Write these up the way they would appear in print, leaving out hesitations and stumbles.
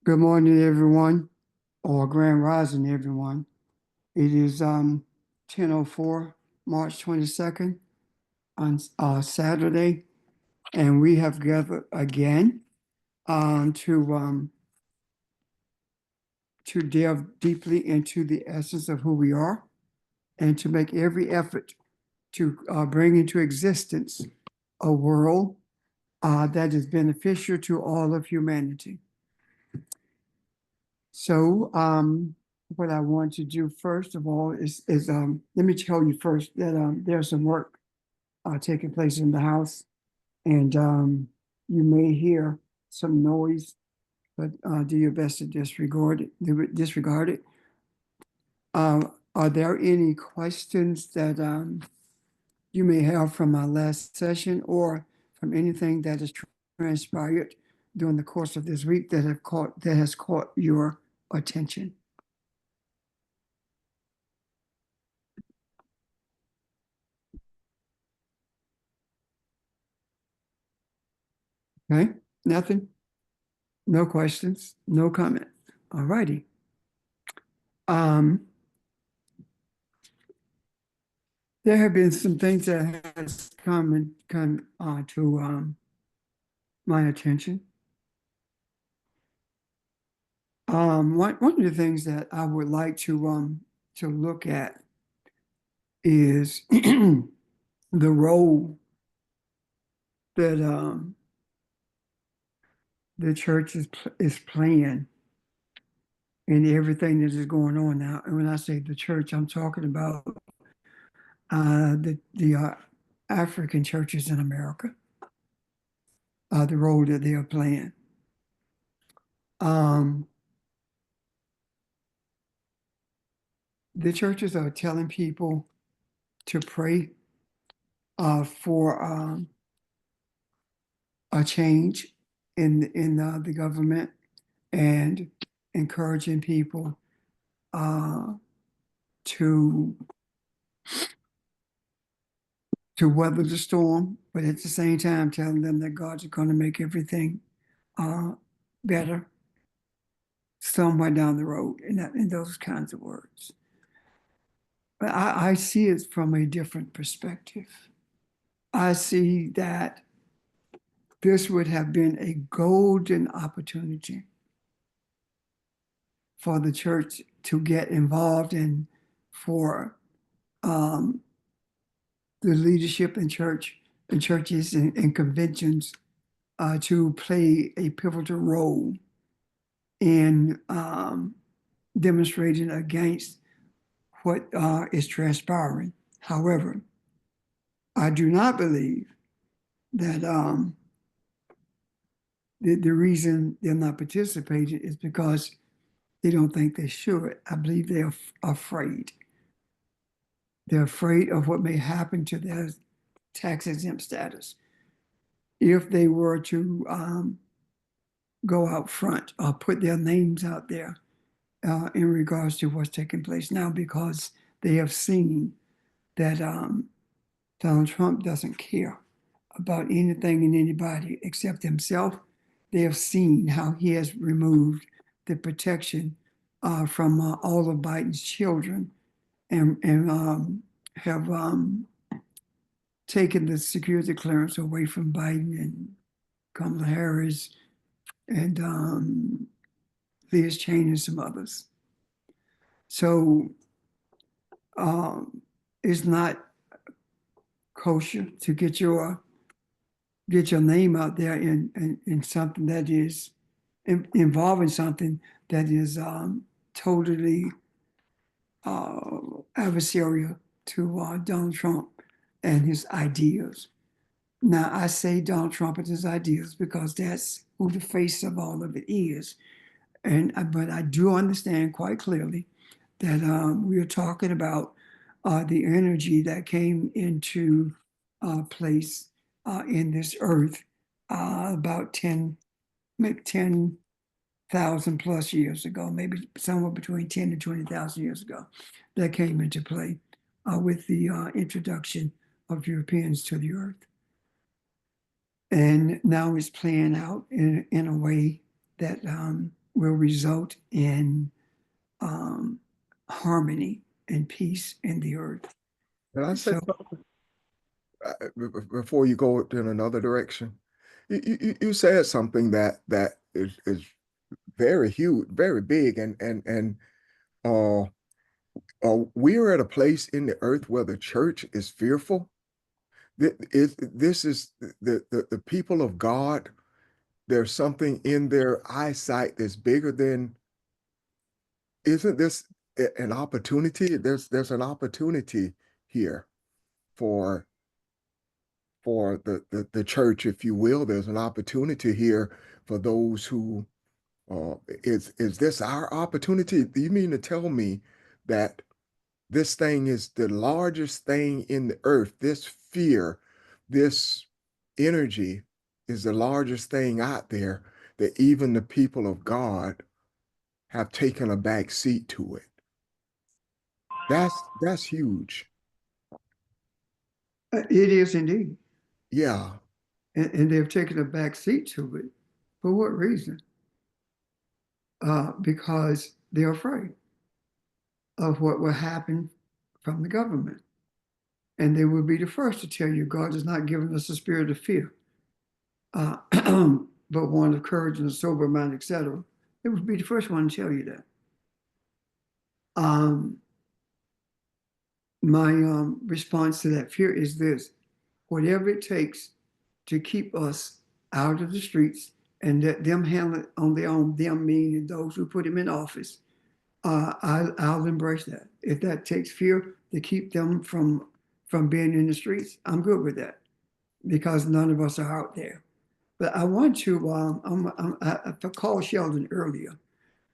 Good morning, everyone, or grand rising, everyone. It is 10:04, March 22nd on Saturday, and we have gathered again to delve deeply into the essence of who we are and to make every effort to bring into existence a world that is beneficial to all of humanity. So, what I want to do first of all is let me tell you first that there's some work taking place in the house, and you may hear some noise, but do your best to disregard it. Are there any questions that you may have from our last session or from anything that has transpired during the course of this week that has caught your attention? Okay, nothing, no questions, no comment. All righty. Um, there have been some things that has come to my attention. One of the things that I would like to look at is the role that the church is playing in everything that is going on now. And when I say the church, I'm talking about the African churches in America, the role that they are playing. Um, the churches are telling people to pray for a change in the government and encouraging people uh, to to weather the storm, but at the same time telling them that God's going to make everything uh, better somewhere down the road, in those kinds of words. But I see it from a different perspective. I see that this would have been a golden opportunity for the church to get involved in, for um, the leadership in churches and conventions to play a pivotal role in demonstrating against what is transpiring. However, I do not believe that the reason they're not participating is because they don't think they should. I believe they're afraid. They're afraid of what may happen to their tax exempt status if they were to go out front or put their names out there in regards to what's taking place now, because they have seen that Donald Trump doesn't care about anything and anybody except himself. They have seen how he has removed the protection from all of Biden's children and have taken the security clearance away from Biden and Kamala Harris and Liz Cheney and some others. So it's not kosher to get your name out there in something that is involving something that is totally adversarial to Donald Trump and his ideas. Now, I say Donald Trump and his ideas because that's who the face of all of it is. But I do understand quite clearly that we are talking about the energy that came into place in this earth about 10, maybe 10,000 plus years ago, maybe somewhere between 10 and 20,000 years ago, that came into play with the introduction of Europeans to the earth. And now it's playing out in a way that will result in harmony and peace in the earth. Can I say So something before you go in another direction? You said something that is very huge, very big, and uh, we're at a place in the earth where the church is fearful. This is the people of God. There's something in their eyesight that's bigger than. Isn't this an opportunity? There's an opportunity here for the church, if you will. There's an opportunity here for those who is this our opportunity? Do you mean to tell me that this thing is the largest thing in the earth? This fear, this energy is the largest thing out there, that even the people of God have taken a back seat to it. That's huge. it is indeed. Yeah. And they've taken a back seat to it. For what reason? Because they're afraid of what will happen from the government. And they will be the first to tell you God has not given us a spirit of fear, uh, but one of courage and a sober mind, etc. It would be the first one to tell you that. Um, my response to that fear is this: whatever it takes to keep us out of the streets and let them handle it on their own, them meaning those who put them in office, I'll embrace that. If that takes fear to keep them from being in the streets, I'm good with that because none of us are out there. But I want to, I called Sheldon earlier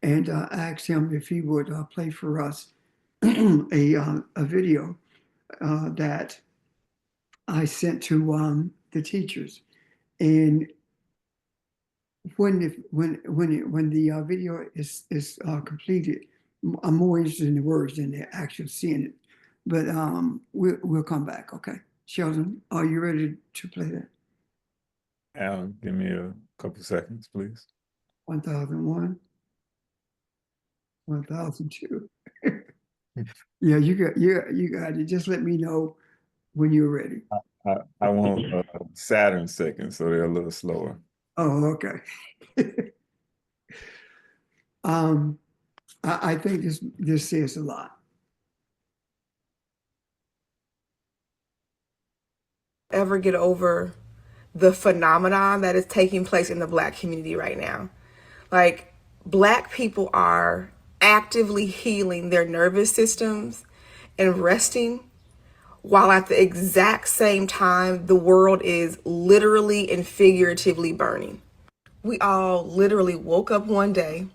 and asked him if he would play for us a video that I sent to the teachers. And when the video is completed, I'm more interested in the words than the actual seeing it. But we'll come back. Okay, Sheldon, are you ready to play that? Alan, give me a couple seconds, please. 1001, 1002. Yeah, you got it. Just let me know when you're ready. I want Saturn seconds, so they're a little slower. Oh, okay. um, I think this says a lot. Ever get over the phenomenon that is taking place in the Black community right now. Like, Black people are actively healing their nervous systems and resting, while at the exact same time, the world is literally and figuratively burning. We all literally woke up one day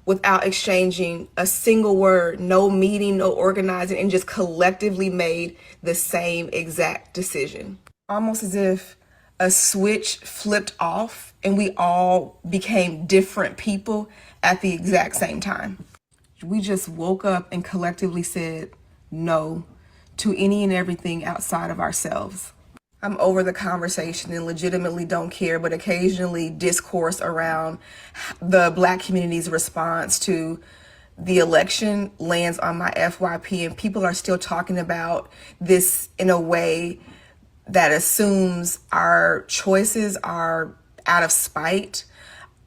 without exchanging a single word, no meeting, no organizing, and just collectively made the same exact decision. Almost as if a switch flipped off and we all became different people at the exact same time. We just woke up and collectively said no to any and everything outside of ourselves. I'm over the conversation and legitimately don't care, but occasionally discourse around the Black community's response to the election lands on my FYP, and people are still talking about this in a way that assumes our choices are out of spite,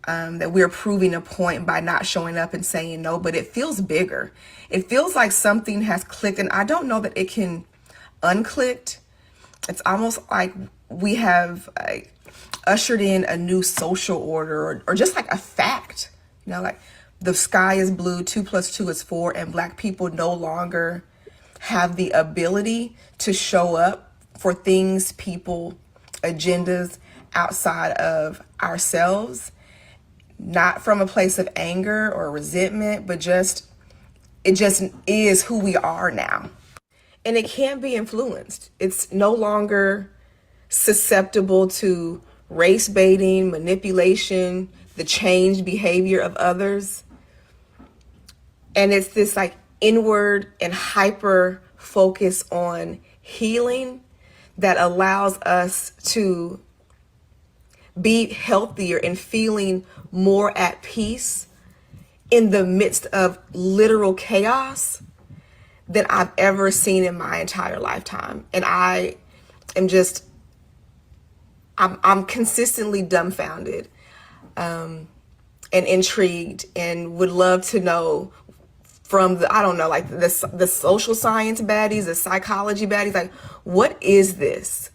that we're proving a point by not showing up and saying no, but it feels bigger. It feels like something has clicked, and I don't know that it can unclicked. It's almost like we have ushered in a new social order, or just like a fact, like the sky is blue, 2 + 2 is 4, and Black people no longer have the ability to show up for things, people, agendas outside of ourselves, not from a place of anger or resentment, but it just is who we are now. And it can't be influenced. It's no longer susceptible to race baiting, manipulation, the changed behavior of others. And it's this like inward and hyper focus on healing that allows us to be healthier and feeling more at peace in the midst of literal chaos than I've ever seen in my entire lifetime. And I am just, I'm consistently dumbfounded and intrigued, and would love to know from the, I don't know, like the social science baddies, the psychology baddies, like, what is this?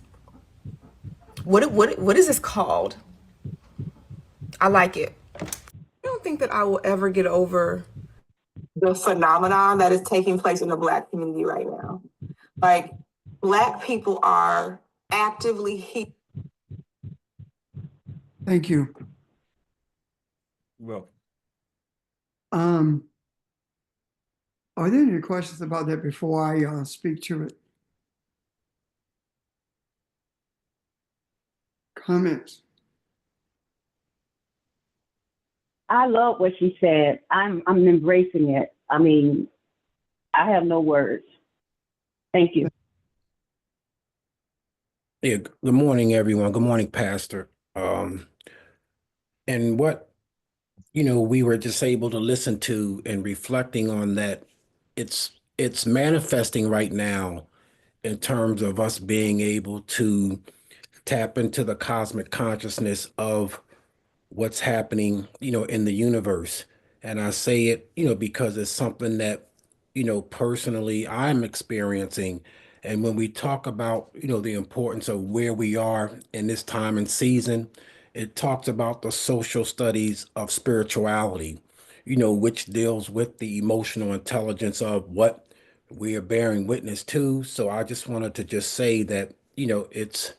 What is this called? I like it. I don't think that I will ever get over the phenomenon that is taking place in the Black community right now. Like, Black people are actively Thank you. Well, Are there any questions about that before I speak to it? Comments? I love what she said. I'm embracing it. I mean, I have no words. Thank you. Yeah, good morning, everyone. Good morning, Pastor. And what, we were just able to listen to and reflecting on that, it's manifesting right now in terms of us being able to tap into the cosmic consciousness of what's happening, in the universe. And I say it, because it's something that, personally I'm experiencing. And when we talk about, the importance of where we are in this time and season, it talks about the social studies of spirituality, which deals with the emotional intelligence of what we are bearing witness to. So I just wanted to just say that, it's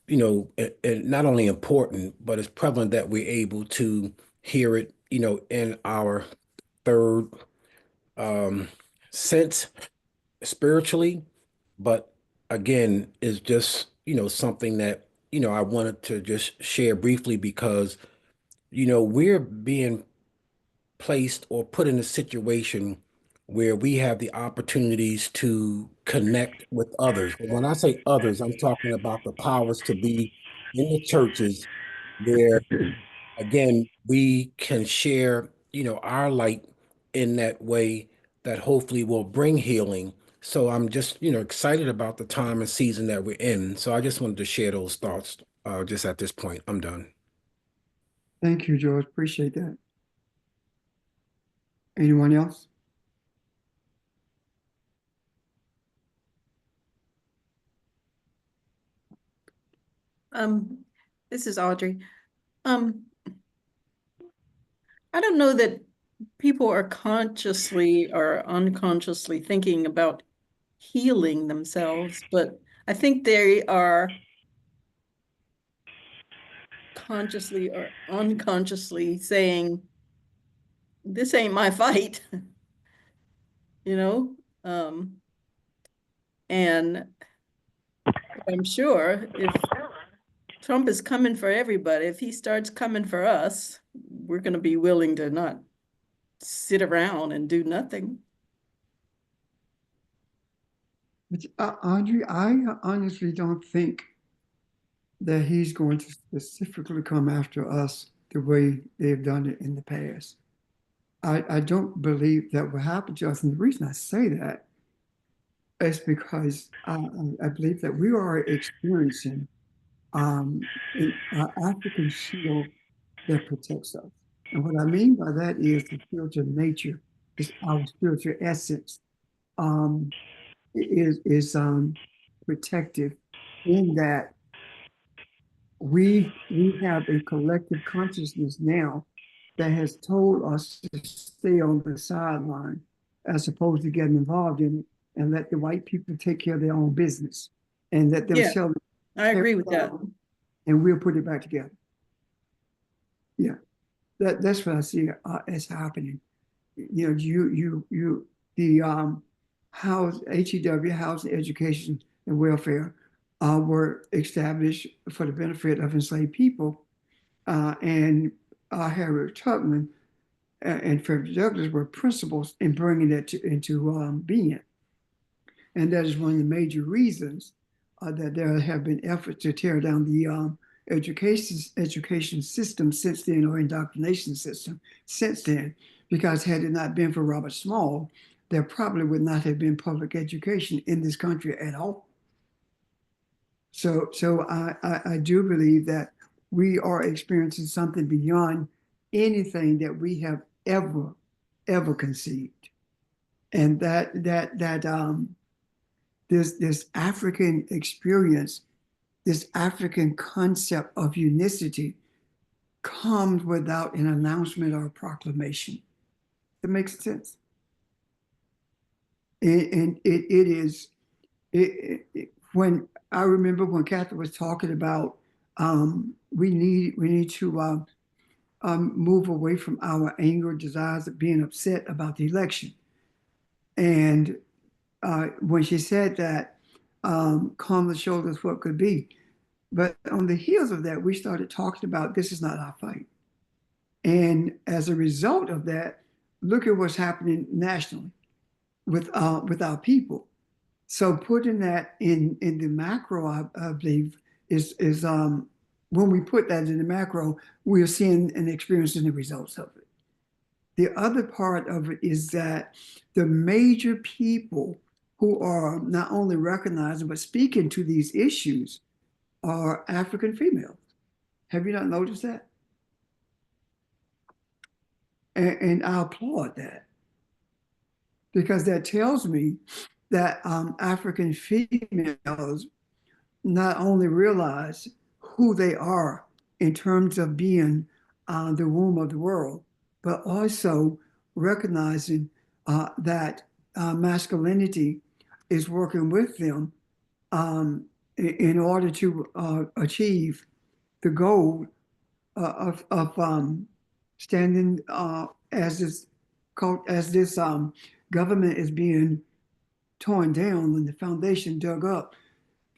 not only important, but it's prevalent that we're able to hear it, in our third sense spiritually. But again, is just, something that, I wanted to just share briefly because, we're being placed or put in a situation where we have the opportunities to connect with others. And when I say others, I'm talking about the powers to be in the churches where, again, we can share, our light in that way that hopefully will bring healing. So I'm just, excited about the time and season that we're in. So I just wanted to share those thoughts just at this point. I'm done. Thank you, George. Appreciate that. Anyone else? This is Audrey. I don't know that people are consciously or unconsciously thinking about healing themselves, but I think they are consciously or unconsciously saying, this ain't my fight, you know? And I'm sure if Trump is coming for everybody, if he starts coming for us, we're going to be willing to not sit around and do nothing. But, Audrey, I honestly don't think that he's going to specifically come after us the way they've done it in the past. I don't believe that will happen to us. And the reason I say that is because I believe that we are experiencing an African shield that protects us. And what I mean by that is the spiritual nature, is our spiritual essence is protective in that we have a collective consciousness now that has told us to stay on the sideline as opposed to getting involved in it and let the white people take care of their own business and let them Yeah, sell I agree with that. and we'll put it back together. Yeah, that's what I see as happening. You know, the HEW, Housing, Education, and Welfare, were established for the benefit of enslaved people, and Harriet Tubman and Frederick Douglass were principals in bringing that into being. And that is one of the major reasons that there have been efforts to tear down education system since then, or indoctrination system since then, because had it not been for Robert Small, there probably would not have been public education in this country at all. So I do believe that we are experiencing something beyond anything that we have ever conceived, and that this African experience, this African concept of unicity, comes without an announcement or a proclamation. It makes sense, and it is when I remember when Catherine was talking about we need to move away from our anger, desires of being upset about the election. And when she said that, calmly showed us what could be. But on the heels of that, we started talking about this is not our fight. And as a result of that, look at what's happening nationally with our people. So putting that in the macro, I believe, is when we put that in the macro, we are seeing and experiencing the results of it. The other part of it is that the major people who are not only recognizing but speaking to these issues are African females. Have you not noticed that? And I applaud that, because that tells me that African females not only realize who they are in terms of being the womb of the world, but also recognizing that masculinity is working with them in order to achieve the goal of standing as this government is being torn down and the foundation dug up,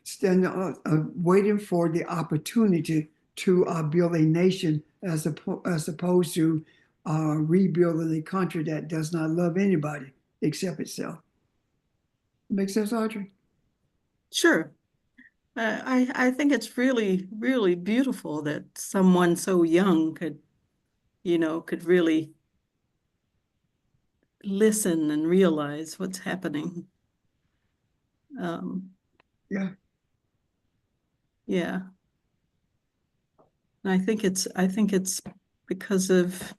standing waiting for the opportunity to build a nation as opposed to rebuilding a country that does not love anybody except itself. Make sense, Audrey? Sure. I think it's really, really beautiful that someone so young could really listen and realize what's happening. Yeah. Yeah. And I think it's because of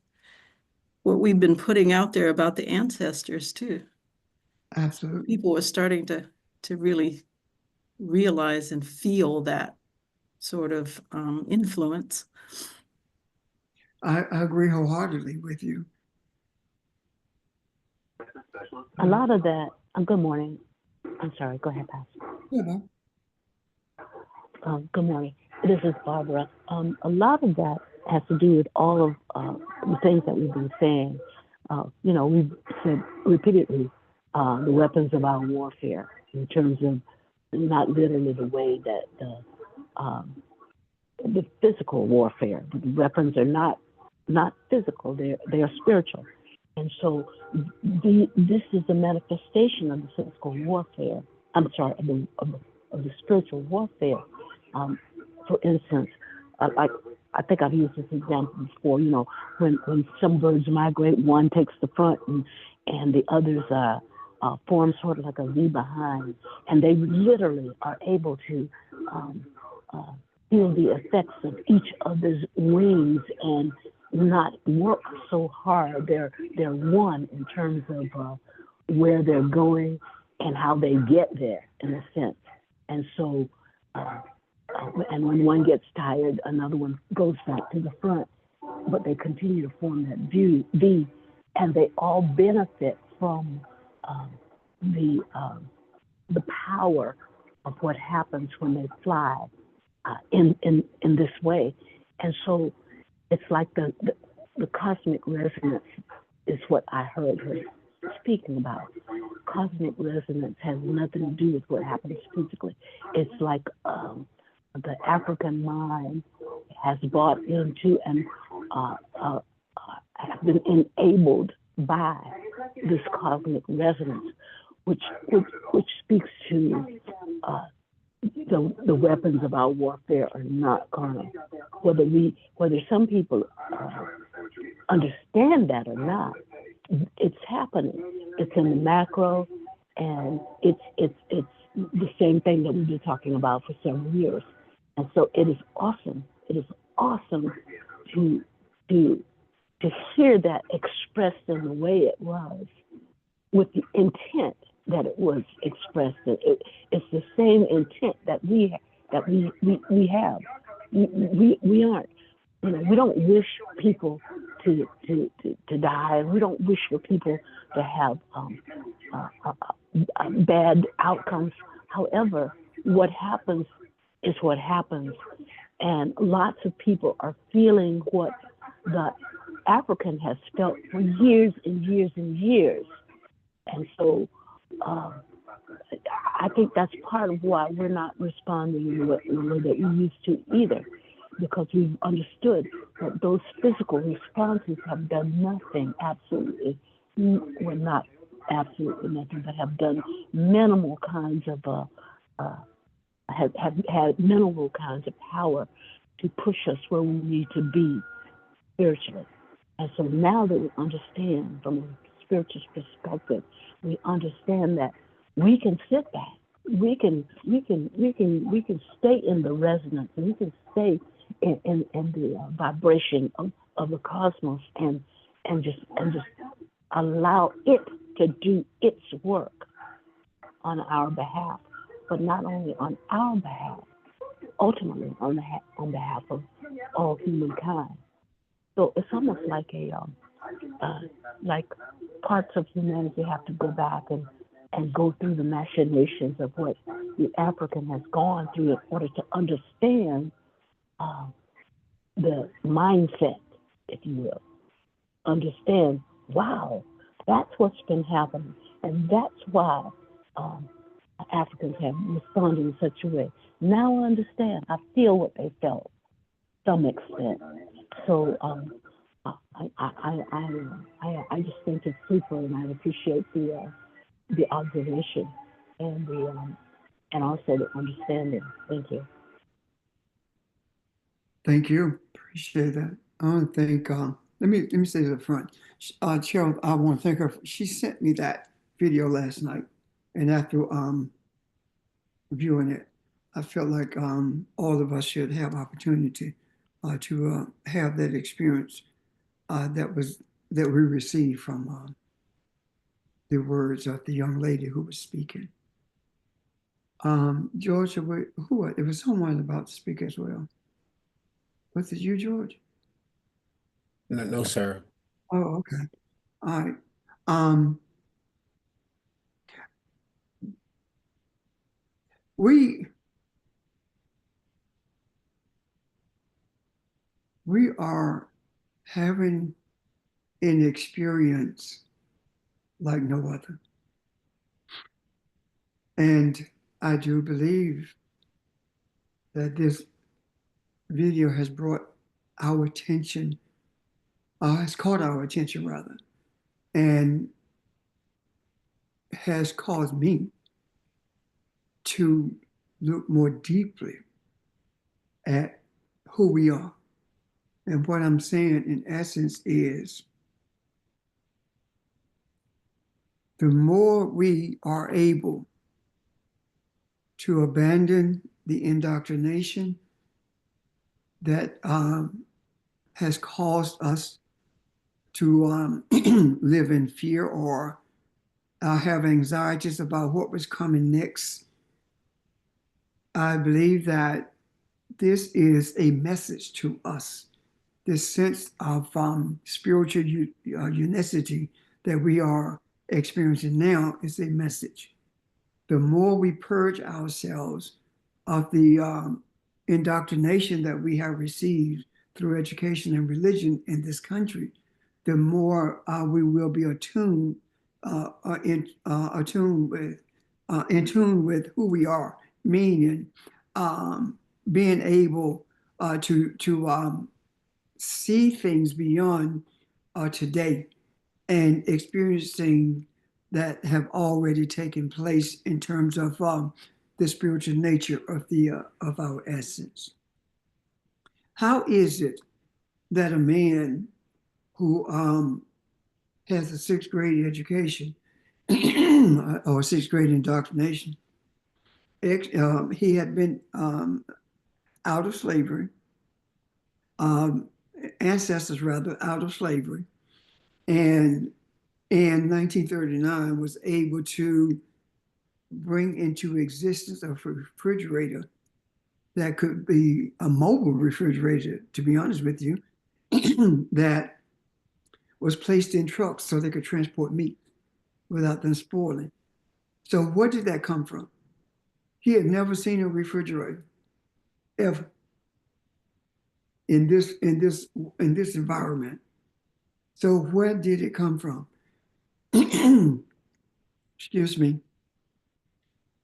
what we've been putting out there about the ancestors too. Absolutely. People are starting to really realize and feel that sort of influence. I agree wholeheartedly with you. A lot of that, good morning. I'm sorry, go ahead, Pastor. Yeah. Good morning. This is Barbara. A lot of that has to do with all of the things that we've been saying. We've said repeatedly the weapons of our warfare, in terms of not literally the way that the physical warfare. The weapons are not physical; they are spiritual. And so this is a manifestation of the physical warfare. I'm sorry, of the spiritual warfare. For instance, like I think I've used this example before. When some birds migrate, one takes the front and the others form sort of like a V behind, and they literally are able to feel the effects of each other's wings and not work so hard. They're one in terms of where they're going and how they get there, in a sense. And so, and when one gets tired, another one goes back to the front, but they continue to form that V, and they all benefit from the power of what happens when they fly in this way. And so it's like the cosmic resonance is what I heard her speaking about. Cosmic resonance has nothing to do with what happens physically. It's like the African mind has bought into and have been enabled by this cosmic resonance, which speaks to the weapons of our warfare are not carnal. Whether some people understand that or not, it's happening. It's in the macro, and it's the same thing that we've been talking about for several years. And so it is awesome. It is awesome to hear that expressed in the way it was, with the intent that it was expressed. It's the same intent that we have. We aren't, we don't wish people to die. We don't wish for people to have bad outcomes. However, what happens is what happens, and lots of people are feeling what the African has felt for years and years and years. And so I think that's part of why we're not responding in the way that we used to either, because we've understood that those physical responses have done nothing, absolutely, well, not absolutely nothing, but have done minimal kinds of, have had minimal kinds of power to push us where we need to be spiritually. And so now that we understand from a spiritual perspective, we understand that we can sit back, we can stay in the resonance, and we can stay in the vibration of the cosmos, and just allow it to do its work on our behalf, but not only on our behalf, ultimately on behalf of all humankind. So it's almost like like parts of humanity have to go back and go through the machinations of what the African has gone through in order to understand the mindset, if you will. Understand, wow, that's what's been happening. And that's why Africans have responded in such a way. Now I understand. I feel what they felt to some extent. So I just think it's super, and I appreciate the observation and also the understanding. Thank you. Thank you. Appreciate that. I want to thank, let me say this up front. Cheryl, I want to thank her. She sent me that video last night, and after viewing it, I felt like all of us should have opportunity to have that experience that we received from the words of the young lady who was speaking. Georgia, who? There was someone about to speak as well. Was it you, George? No, sir. Oh, okay. All right. We are having an experience like no other. And I do believe that this video has brought our attention, has caught our attention rather, and has caused me to look more deeply at who we are. And what I'm saying in essence is, the more we are able to abandon the indoctrination that has caused us to live in fear or have anxieties about what was coming next, I believe that this is a message to us. This sense of spiritual unicity that we are experiencing now is a message. The more we purge ourselves of the indoctrination that we have received through education and religion in this country, the more we will be in tune with who we are, meaning being able to see things beyond today and experiencing that have already taken place in terms of the spiritual nature of our essence. How is it that a man who has a sixth grade education or sixth grade indoctrination, he had been out of slavery, ancestors rather, out of slavery, and in 1939 was able to bring into existence a refrigerator that could be a mobile refrigerator, to be honest with you, that was placed in trucks so they could transport meat without them spoiling. So where did that come from? He had never seen a refrigerator ever in this environment. So where did it come from? Excuse me.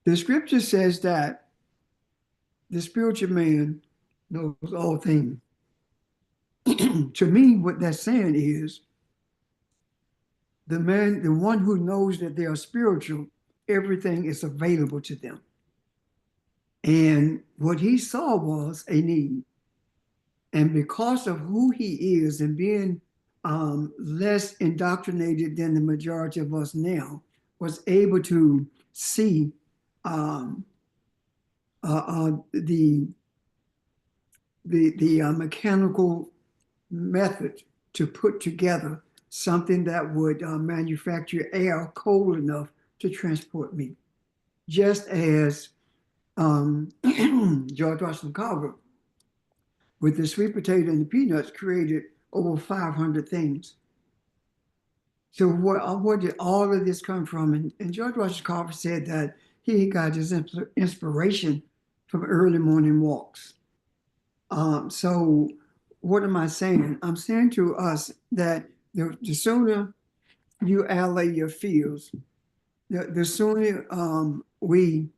The scripture says that the spiritual man knows all things. To me, what that's saying is the one who knows that they are spiritual, everything is available to them. And what he saw was a need. And because of who he is and being less indoctrinated than the majority of us now, was able to see the mechanical method to put together something that would manufacture air cold enough to transport meat. Just as George Washington Carver, with the sweet potato and the peanuts, created over 500 things. So where did all of this come from? And George Washington Carver said that he got his inspiration from early morning walks. So what am I saying? I'm saying to us that the sooner you allay your fears, the sooner we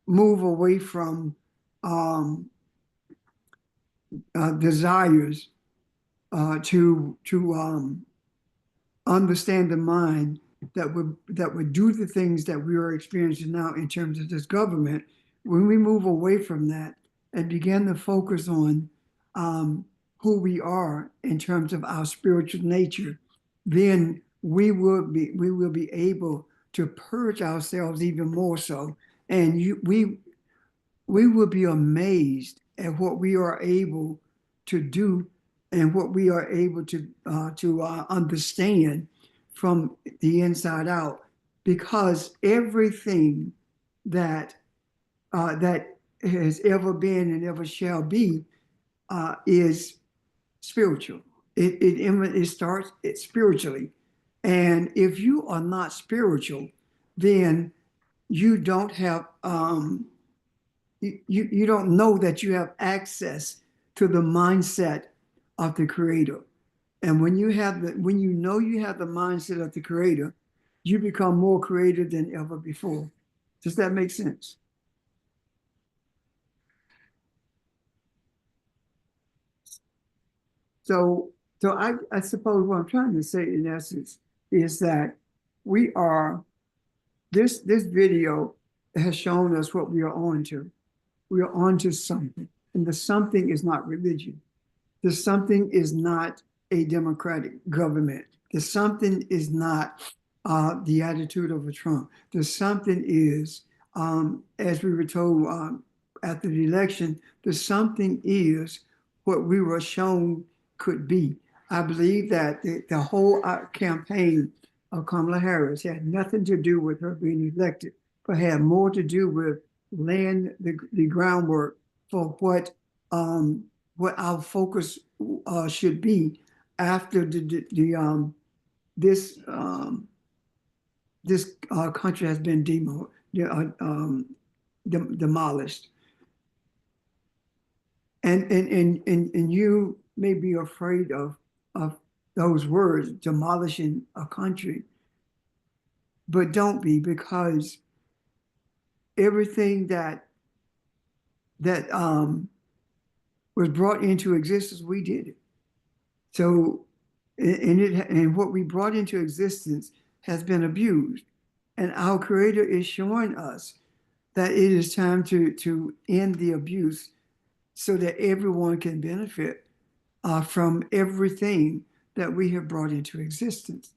move away from desires to understand the mind that would do the things that we are experiencing now in terms of this government. When we move away from that and begin to focus on who we are in terms of our spiritual nature, then we will be able to purge ourselves even more so, and we will be amazed at what we are able to do and what we are able to understand from the inside out, because everything that has ever been and ever shall be is spiritual. It starts spiritually, and if you are not spiritual, then you don't have you don't know that you have access to the mindset of the Creator. And when you know you have the mindset of the Creator, you become more creative than ever before. Does that make sense? So I suppose what I'm trying to say in essence is that this video has shown us what we are on to. We are on to something, and the something is not religion. The something is not a democratic government. The something is not the attitude of a Trump. The something is, as we were told after the election, the something is what we were shown could be. I believe that the whole campaign of Kamala Harris had nothing to do with her being elected, but had more to do with laying the groundwork for what our focus should be after this country has been demolished. And you may be afraid of those words, demolishing a country, but don't be, because everything that was brought into existence, we did it. So, and what we brought into existence has been abused. And our Creator is showing us that it is time to end the abuse so that everyone can benefit from everything that we have brought into existence.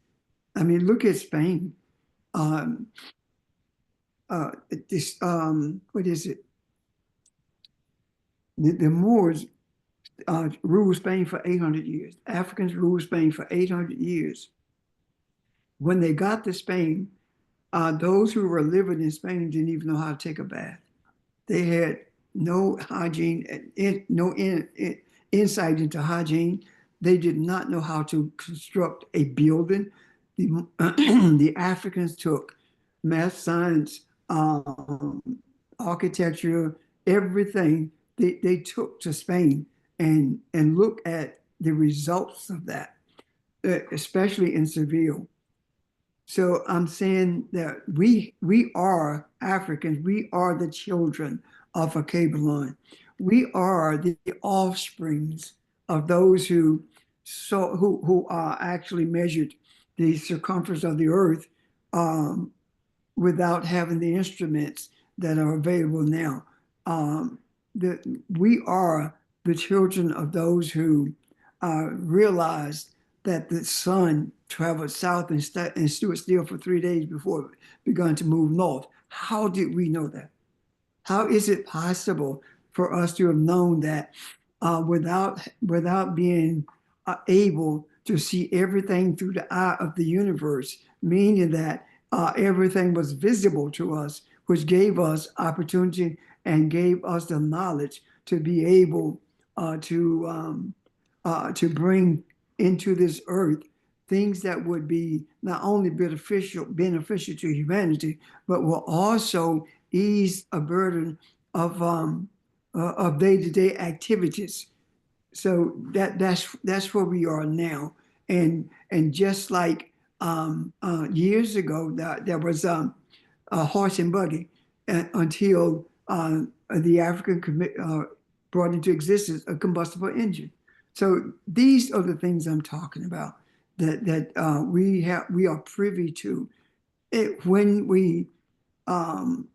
I mean, look at Spain. Um, what is it? The Moors ruled Spain for 800 years. Africans ruled Spain for 800 years. When they got to Spain, those who were living in Spain didn't even know how to take a bath. They had no hygiene, no insight into hygiene. They did not know how to construct a building. The Africans took math, science, architecture, everything they took to Spain and look at the results of that, especially in Seville. So I'm saying that we are Africans. We are the children of a Kabbalah. We are the offsprings of those who actually measured the circumference of the earth without having the instruments that are available now. We are the children of those who realized that the sun traveled south and stood still for 3 days before it began to move north. How did we know that? How is it possible for us to have known that without being able to see everything through the eye of the universe, meaning that everything was visible to us, which gave us opportunity and gave us the knowledge to be able to bring into this earth things that would be not only beneficial to humanity, but will also ease a burden of day-to-day activities. So that's where we are now, and just like years ago, there was a horse and buggy until the African brought into existence a combustible engine. So these are the things I'm talking about that we are privy to when we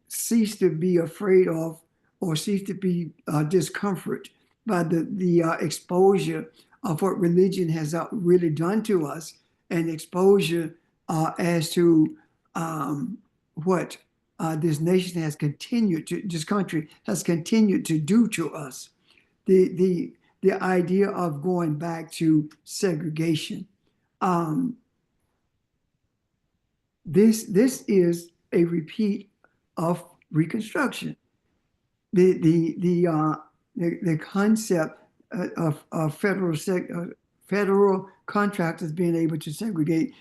cease to be afraid of or cease to be discomfort by the exposure of what religion has really done to us, and exposure as to what this nation has continued to, this country has continued to do to us. The idea of going back to segregation. This is a repeat of Reconstruction. The concept of federal contractors being able to segregate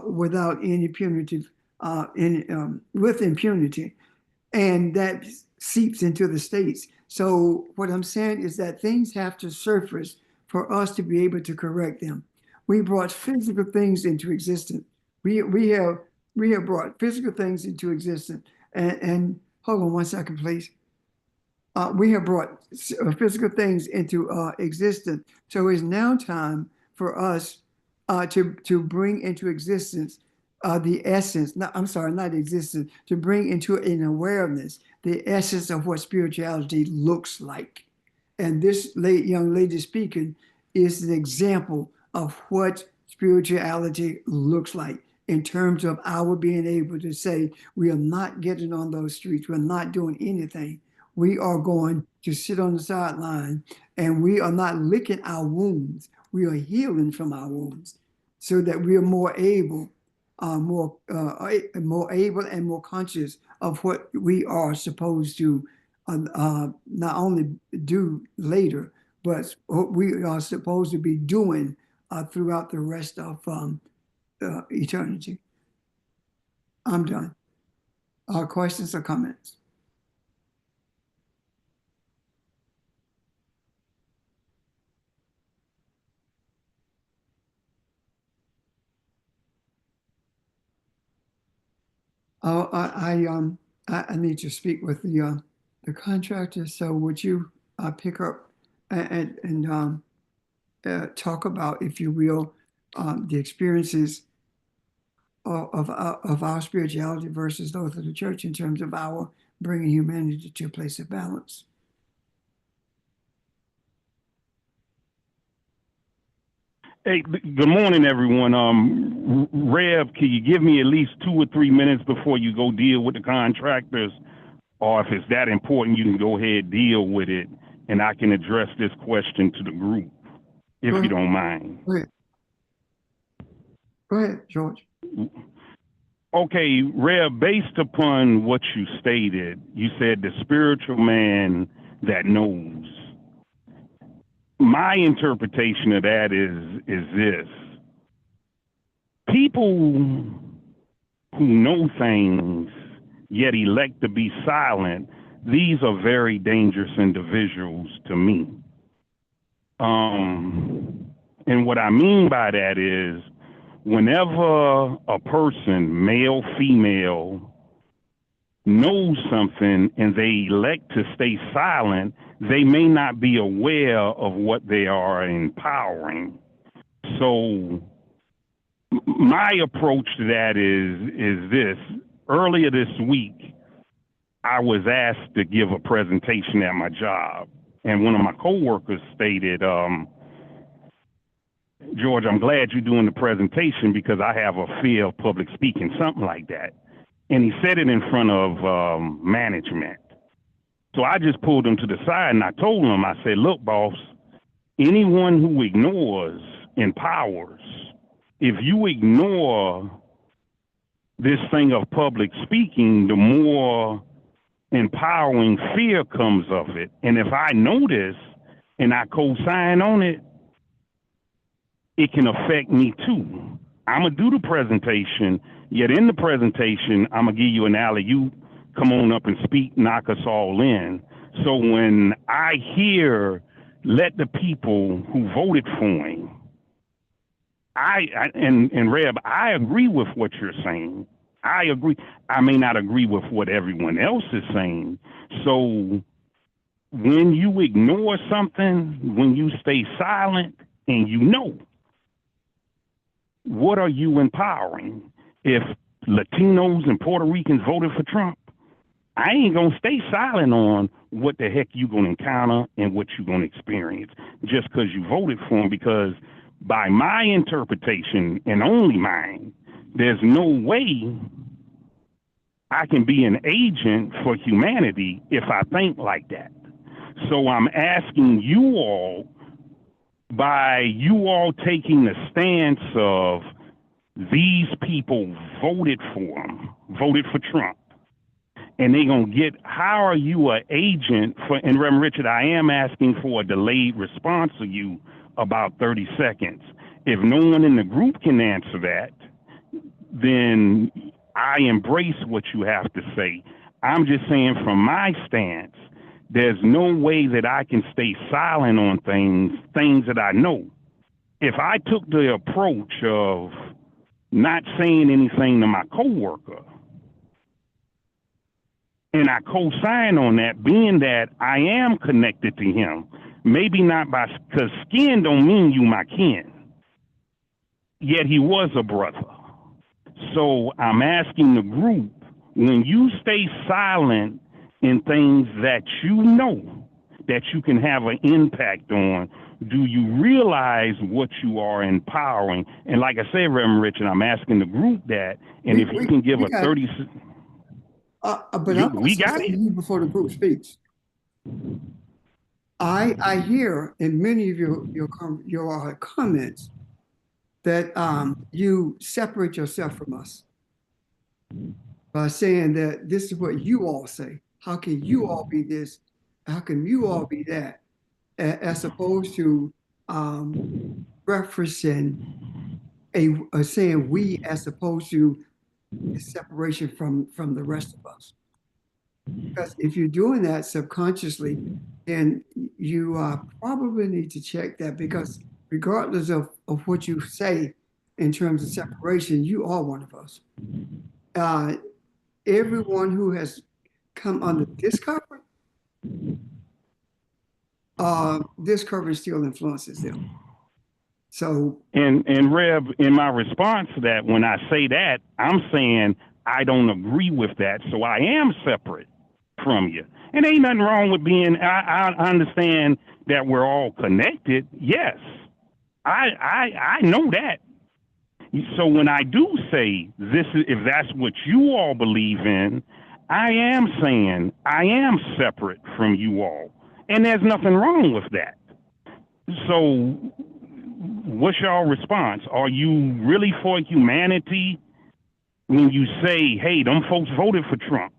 without any punitive, with impunity, and that seeps into the states. So what I'm saying is that things have to surface for us to be able to correct them. We brought physical things into existence. We have brought physical things into existence. And hold on one second, please. We have brought physical things into existence. So it's now time for us to bring into existence the essence, not existence, to bring into an awareness the essence of what spirituality looks like. And this young lady speaking is an example of what spirituality looks like in terms of our being able to say, we are not getting on those streets, we're not doing anything. We are going to sit on the sideline, and we are not licking our wounds. We are healing from our wounds so that we are more able more able and more conscious of what we are supposed to not only do later, but what we are supposed to be doing throughout the rest of eternity. I'm done. Questions or comments? Oh, I need to speak with the contractor. So would you pick up and talk about, if you will, the experiences of our spirituality versus those of the church in terms of our bringing humanity to a place of balance. Hey, good morning, everyone. Rev, can you give me at least 2 or 3 minutes before you go deal with the contractors? Or if it's that important, you can go ahead, deal with it, and I can address this question to the group, if Go you ahead. don't mind. Go ahead. Go ahead, George. Okay, Rev, based upon what you stated, you said the spiritual man that knows. My interpretation of that is this. People who know things yet elect to be silent, these are very dangerous individuals to me. And what I mean by that is whenever a person, male, female, knows something and they elect to stay silent, they may not be aware of what they are empowering. So my approach to that is this. Earlier this week, I was asked to give a presentation at my job, and one of my coworkers stated, George, I'm glad you're doing the presentation because I have a fear of public speaking, something like that. And he said it in front of management. So I just pulled him to the side and I told him, I said, look, boss, anyone who ignores empowers. If you ignore this thing of public speaking, the more empowering fear comes of it. And if I know this and I co-sign on it, it can affect me too. I'm going to do the presentation, yet in the presentation, I'm going to give you an alley. You come on up and speak, knock us all in. So when I hear, let the people who voted for him, and Reb, I agree with what you're saying. I agree. I may not agree with what everyone else is saying. So when you ignore something, when you stay silent and you know, what are you empowering? If Latinos and Puerto Ricans voted for Trump, I ain't gonna stay silent on what the heck you gonna encounter and what you gonna experience just because you voted for him, because by my interpretation and only mine, there's no way I can be an agent for humanity if I think like that. So I'm asking you all, by you all taking the stance of these people voted for him, voted for Trump, and they gonna get, how are you an agent for, and Reverend Richard, I am asking for a delayed response of you about 30 seconds. If no one in the group can answer that, then I embrace what you have to say. I'm just saying from my stance, there's no way that I can stay silent on things that I know. If I took the approach of not saying anything to my coworker, and I co-sign on that, being that I am connected to him, maybe not by, because skin don't mean you my kin, yet he was a brother. So I'm asking the group, when you stay silent in things that you know that you can have an impact on, do you realize what you are empowering? And like I said, Reverend Richard, I'm asking the group that, and if you can give a 30... But we got it you before the group speaks. I hear in many of your comments that you separate yourself from us by saying that this is what you all say. How can you all be this? How can you all be that? As opposed to referencing a saying we, as opposed to separation from the rest of us. Because if you're doing that subconsciously, then you probably need to check that, because regardless of what you say in terms of separation, you are one of us. Everyone who has come under this cover still influences them. So, and Rev, in my response to that, when I say that, I'm saying I don't agree with that, so I am separate. from you. And ain't nothing wrong with being, I understand that we're all connected. Yes, I know that. So when I do say this, if that's what you all believe in, I am saying I am separate from you all. And there's nothing wrong with that. So what's your response? Are you really for humanity when you say, hey, them folks voted for Trump?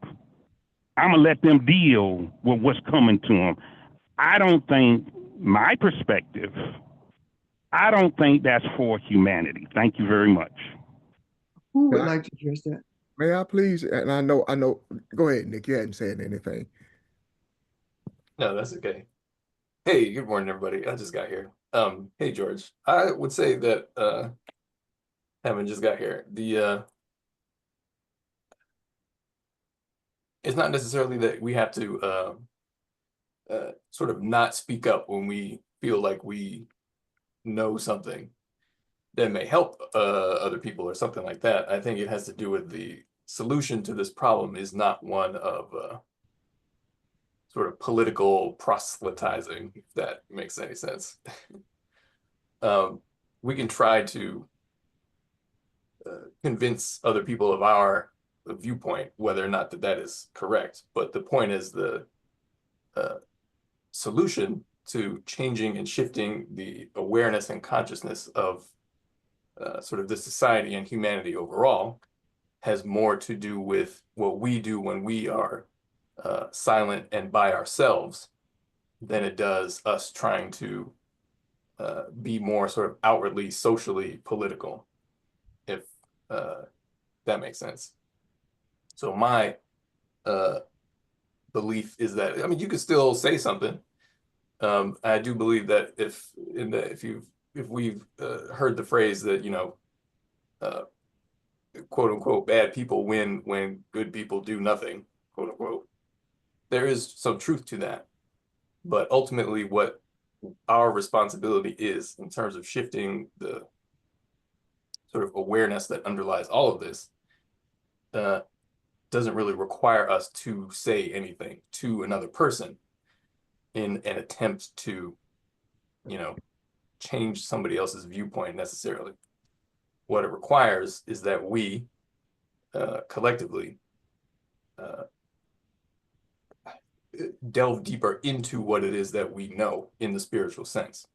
I'm going to let them deal with what's coming to them. I don't think, my perspective, I don't think that's for humanity. Thank you very much. Who would May I- like to address that? May I please? And I know, go ahead, Nick. You hadn't said anything. No, that's okay. Hey, good morning, everybody. I just got here. Hey, George. I would say that having just got here, it's not necessarily that we have to sort of not speak up when we feel like we know something that may help other people or something like that. I think it has to do with the solution to this problem is not one of sort of political proselytizing, if that makes any sense. We can try to convince other people of our viewpoint, whether or not that is correct. But the point is the solution to changing and shifting the awareness and consciousness of sort of the society and humanity overall has more to do with what we do when we are silent and by ourselves than it does us trying to be more sort of outwardly socially political, if that makes sense. So my belief is that, I mean, you could still say something. I do believe that if we've heard the phrase that, you know, quote unquote, bad people win when good people do nothing, quote unquote, there is some truth to that. But ultimately, what our responsibility is in terms of shifting the sort of awareness that underlies all of this doesn't really require us to say anything to another person in an attempt to, you know, change somebody else's viewpoint necessarily. What it requires is that we collectively delve deeper into what it is that we know in the spiritual sense,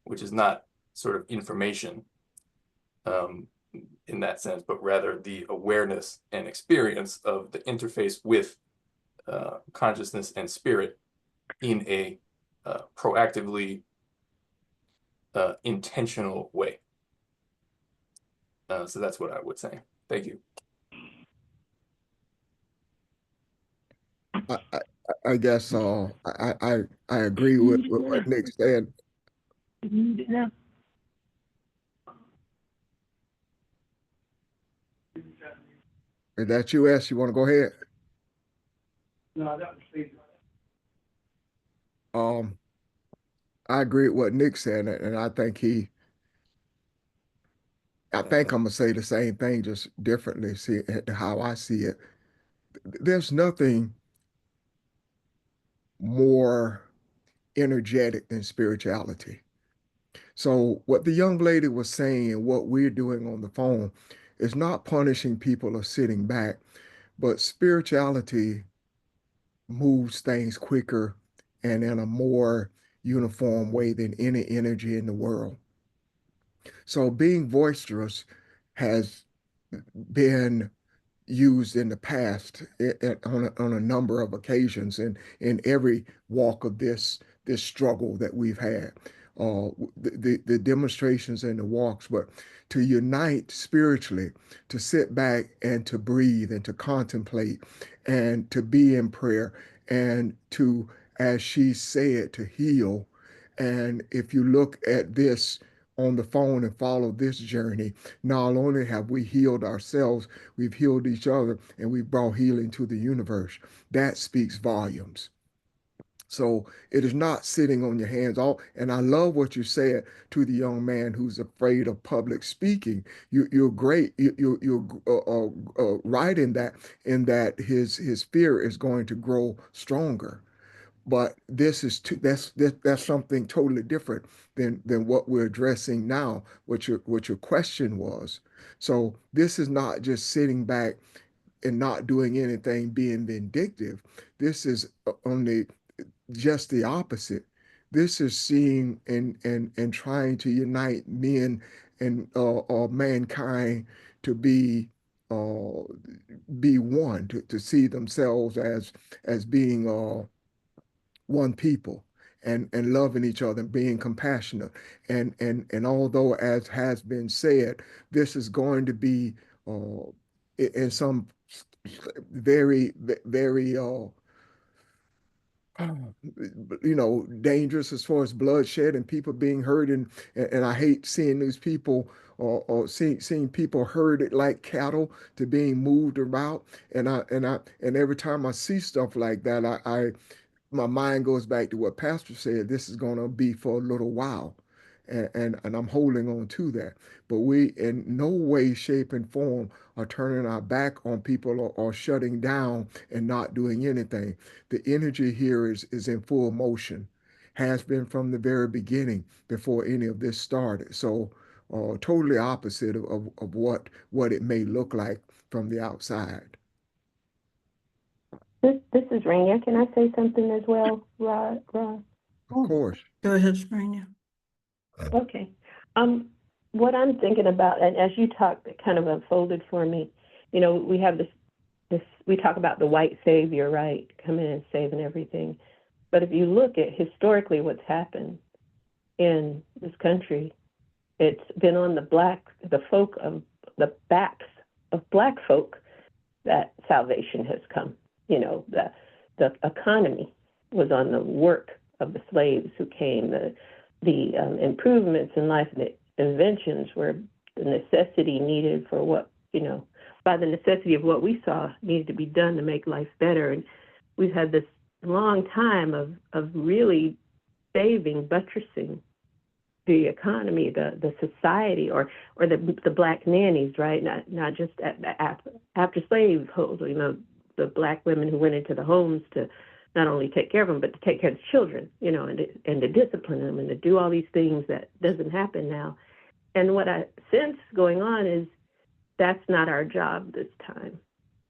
which is not sort of information in that sense, but rather the awareness and experience of the interface with consciousness and spirit in a proactively intentional way. So that's what I would say. Thank you. I guess I agree with what Nick said. Is that you, S? You want to go ahead? No, that was Steve. I agree with what Nick said, and I think I'm gonna say the same thing, just differently, see how I see it. There's nothing more energetic than spirituality. So what the young lady was saying and what we're doing on the phone is not punishing people or sitting back, but spirituality moves things quicker and in a more uniform way than any energy in the world. So being boisterous has been used in the past on a number of occasions in every walk of this struggle that we've had. The demonstrations and the walks, but to unite spiritually, to sit back and to breathe and to contemplate and to be in prayer and to, as she said, to heal. And if you look at this on the phone and follow this journey, not only have we healed ourselves, we've healed each other, and we've brought healing to the universe. That speaks volumes. So it is not sitting on your hands. All, and I love what you said to the young man who's afraid of public speaking. You're great. You're right in that his fear is going to grow stronger. But this is that's something totally different than what we're addressing now. What your question was. So this is not just sitting back and not doing anything, being vindictive. This is only just the opposite. This is seeing and trying to unite men and mankind to uh, be one, to see themselves as being one people and loving each other and being compassionate. And although, as has been said, this is going to be in some very, very dangerous as far as bloodshed and people being hurt, and I hate seeing these people or seeing people herded like cattle to being moved about. And every time I see stuff like that, I my mind goes back to what Pastor said. This is going to be for a little while, and I'm holding on to that. But we, in no way, shape, and form, are turning our back on people or shutting down and not doing anything. The energy here is in full motion, has been from the very beginning before any of this started. So, totally opposite of what it may look like from the outside. This is Raina. Can I say something as well, Rod? Of course. Go ahead, Sabrina. Okay. What I'm thinking about, and as you talked, it kind of unfolded for me. We have this. We talk about the white savior, right, coming and saving everything. But if you look at historically what's happened in this country, it's been on the backs of black folk that salvation has come. The economy was on the work of the slaves who came. The improvements in life and the inventions were the necessity needed for what, by the necessity of what we saw needed to be done to make life better. And we've had this long time of really buttressing the economy, the society, or the black nannies, right? Not just after slavehold, the black women who went into the homes to not only take care of them, but to take care of the children, and to discipline them and to do all these things that doesn't happen now. And what I sense going on is that's not our job this time.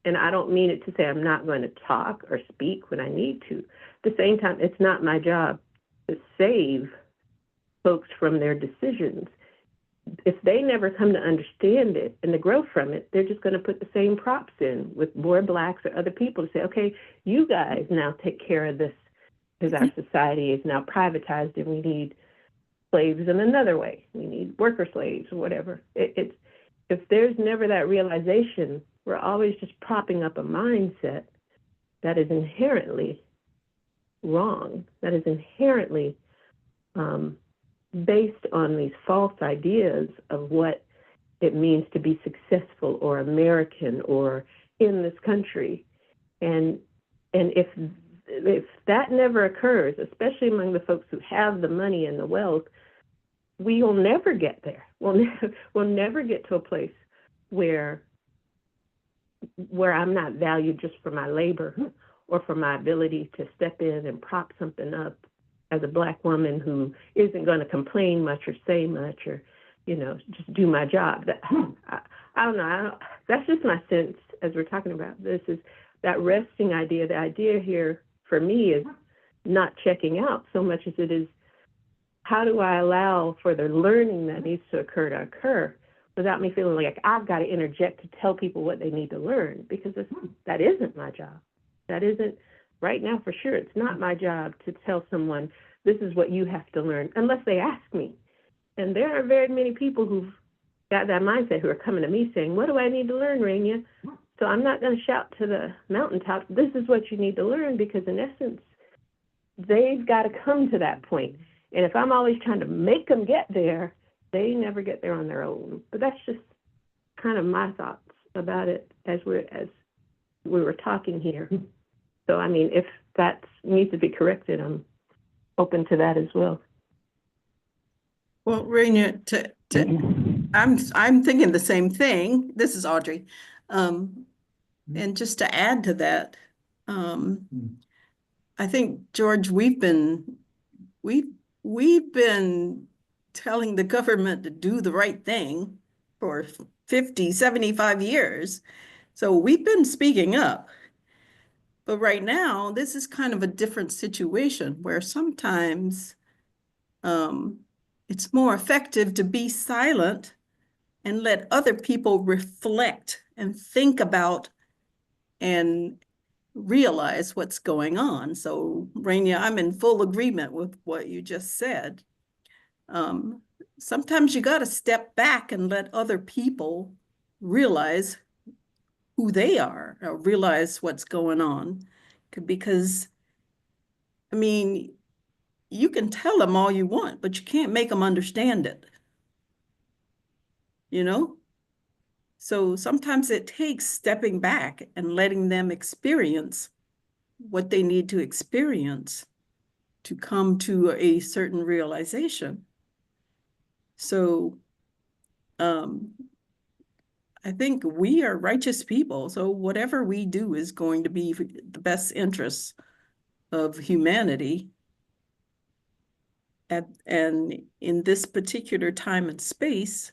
And I don't mean it to say I'm not going to talk or speak when I need to. At the same time, it's not my job to save folks from their decisions. If they never come to understand it and to grow from it, they're just going to put the same props in with more blacks or other people to say, okay, you guys now take care of this because our society is now privatized and we need slaves in another way. We need worker slaves or whatever. If there's never that realization, we're always just propping up a mindset that is inherently wrong, that is inherently based on these false ideas of what it means to be successful or American or in this country. And if that never occurs, especially among the folks who have the money and the wealth, we will never get there. We'll never get to a place where I'm not valued just for my labor or for my ability to step in and prop something up as a black woman who isn't going to complain much or say much or, just do my job. I don't know. That's just my sense as we're talking about this, is that resting idea. The idea here for me is not checking out so much as it is, how do I allow for the learning that needs to occur without me feeling like I've got to interject to tell people what they need to learn, because that isn't my job. That isn't, right now for sure, it's not my job to tell someone this is what you have to learn unless they ask me. And there are very many people who've got that mindset who are coming to me saying, what do I need to learn, Raina? So I'm not going to shout to the mountaintop, this is what you need to learn, because in essence, they've got to come to that point. And if I'm always trying to make them get there, they never get there on their own. But that's just kind of my thoughts about it as we were talking here. So, I mean, if that needs to be corrected, I'm open to that as well. Well, Rainier, I'm thinking the same thing. This is Audrey. And just to add to that, I think, George, we've been telling the government to do the right thing for 50, 75 years. So we've been speaking up. But right now, this is kind of a different situation where sometimes it's more effective to be silent and let other people reflect and think about and realize what's going on. So, Rainier, I'm in full agreement with what you just said. Sometimes you got to step back and let other people realize who they are, or realize what's going on. Because, I mean, you can tell them all you want, but you can't make them understand it. You know? So sometimes it takes stepping back and letting them experience what they need to experience to come to a certain realization. So I think we are righteous people. So whatever we do is going to be the best interests of humanity. And in this particular time and space,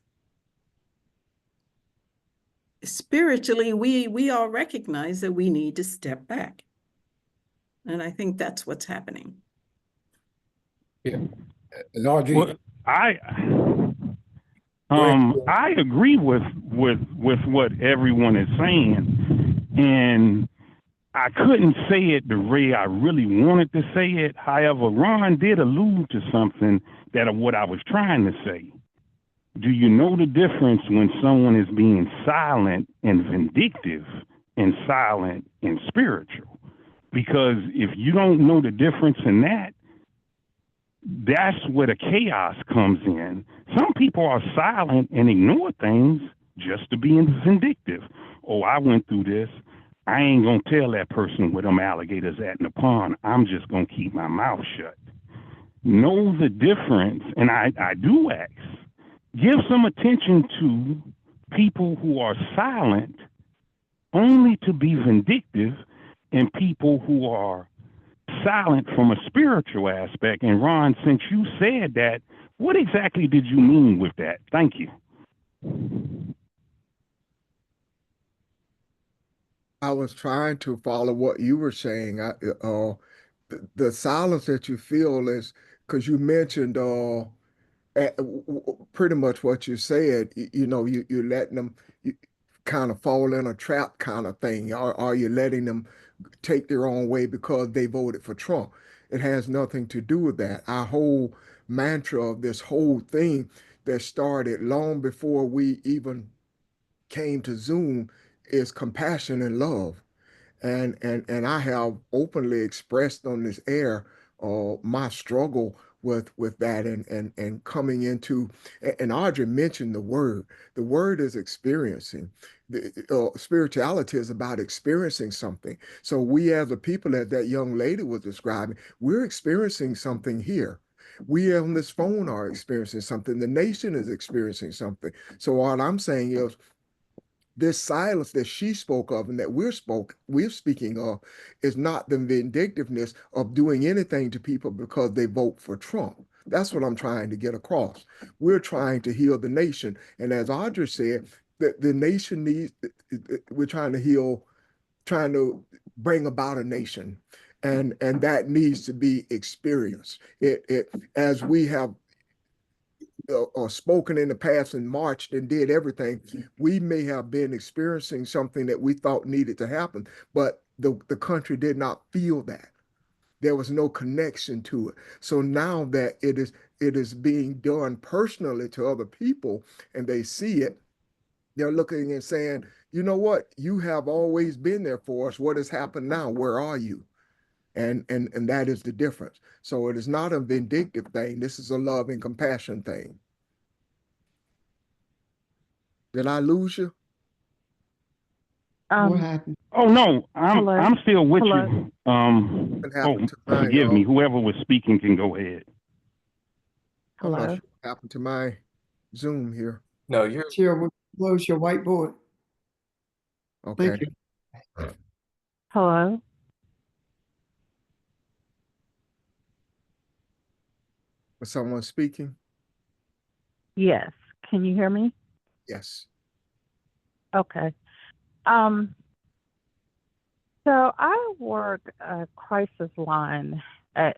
spiritually, we all recognize that we need to step back. And I think that's what's happening. Yeah. And Audrey, Well, I agree with what everyone is saying, and I couldn't say it the way I really wanted to say it. However, Ron did allude to something that what I was trying to say. Do you know the difference when someone is being silent and vindictive and silent and spiritual? Because if you don't know the difference in that, that's where the chaos comes in. Some people are silent and ignore things just to be vindictive. Oh, I went through this. I ain't going to tell that person where them alligators at in the pond. I'm just going to keep my mouth shut. Know the difference, and I do ask. Give some attention to people who are silent only to be vindictive, and people who are silent from a spiritual aspect. And Ron, since you said that, what exactly did you mean with that? Thank you. I was trying to follow what you were saying. The silence that you feel is because you mentioned pretty much what you said. You're letting them kind of fall in a trap kind of thing. Are you letting them take their own way because they voted for Trump? It has nothing to do with that. Our whole mantra of this whole thing that started long before we even came to Zoom is compassion and love. And I have openly expressed on this air my struggle with that and coming into, and Audrey mentioned the word. The word is experiencing. Spirituality is about experiencing something. So we as a people, as that young lady was describing, we're experiencing something here. We on this phone are experiencing something. The nation is experiencing something. So all I'm saying is, this silence that she spoke of and that we're speaking of is not the vindictiveness of doing anything to people because they vote for Trump. That's what I'm trying to get across. We're trying to heal the nation. And as Audrey said, the nation needs, we're trying to heal, trying to bring about a nation. And that needs to be experienced. As we have or spoken in the past and marched and did everything, we may have been experiencing something that we thought needed to happen, but the country did not feel that. There was no connection to it. So now that it is being done personally to other people and they see it, they're looking and saying, you know what? You have always been there for us. What has happened now? Where are you? And that is the difference. So it is not a vindictive thing. This is a love and compassion thing. Did I lose you? What happened? Oh no, Hello? I'm still with Hello? you. What happened to my, Forgive me. Whoever was speaking can go ahead. I'm not Hello? sure what happened to my Zoom here. No, you're Chair, would you close your whiteboard? Okay. Thank you. Hello? Was someone speaking? Yes. Can you hear me? Yes. Okay. Um, so I work a crisis line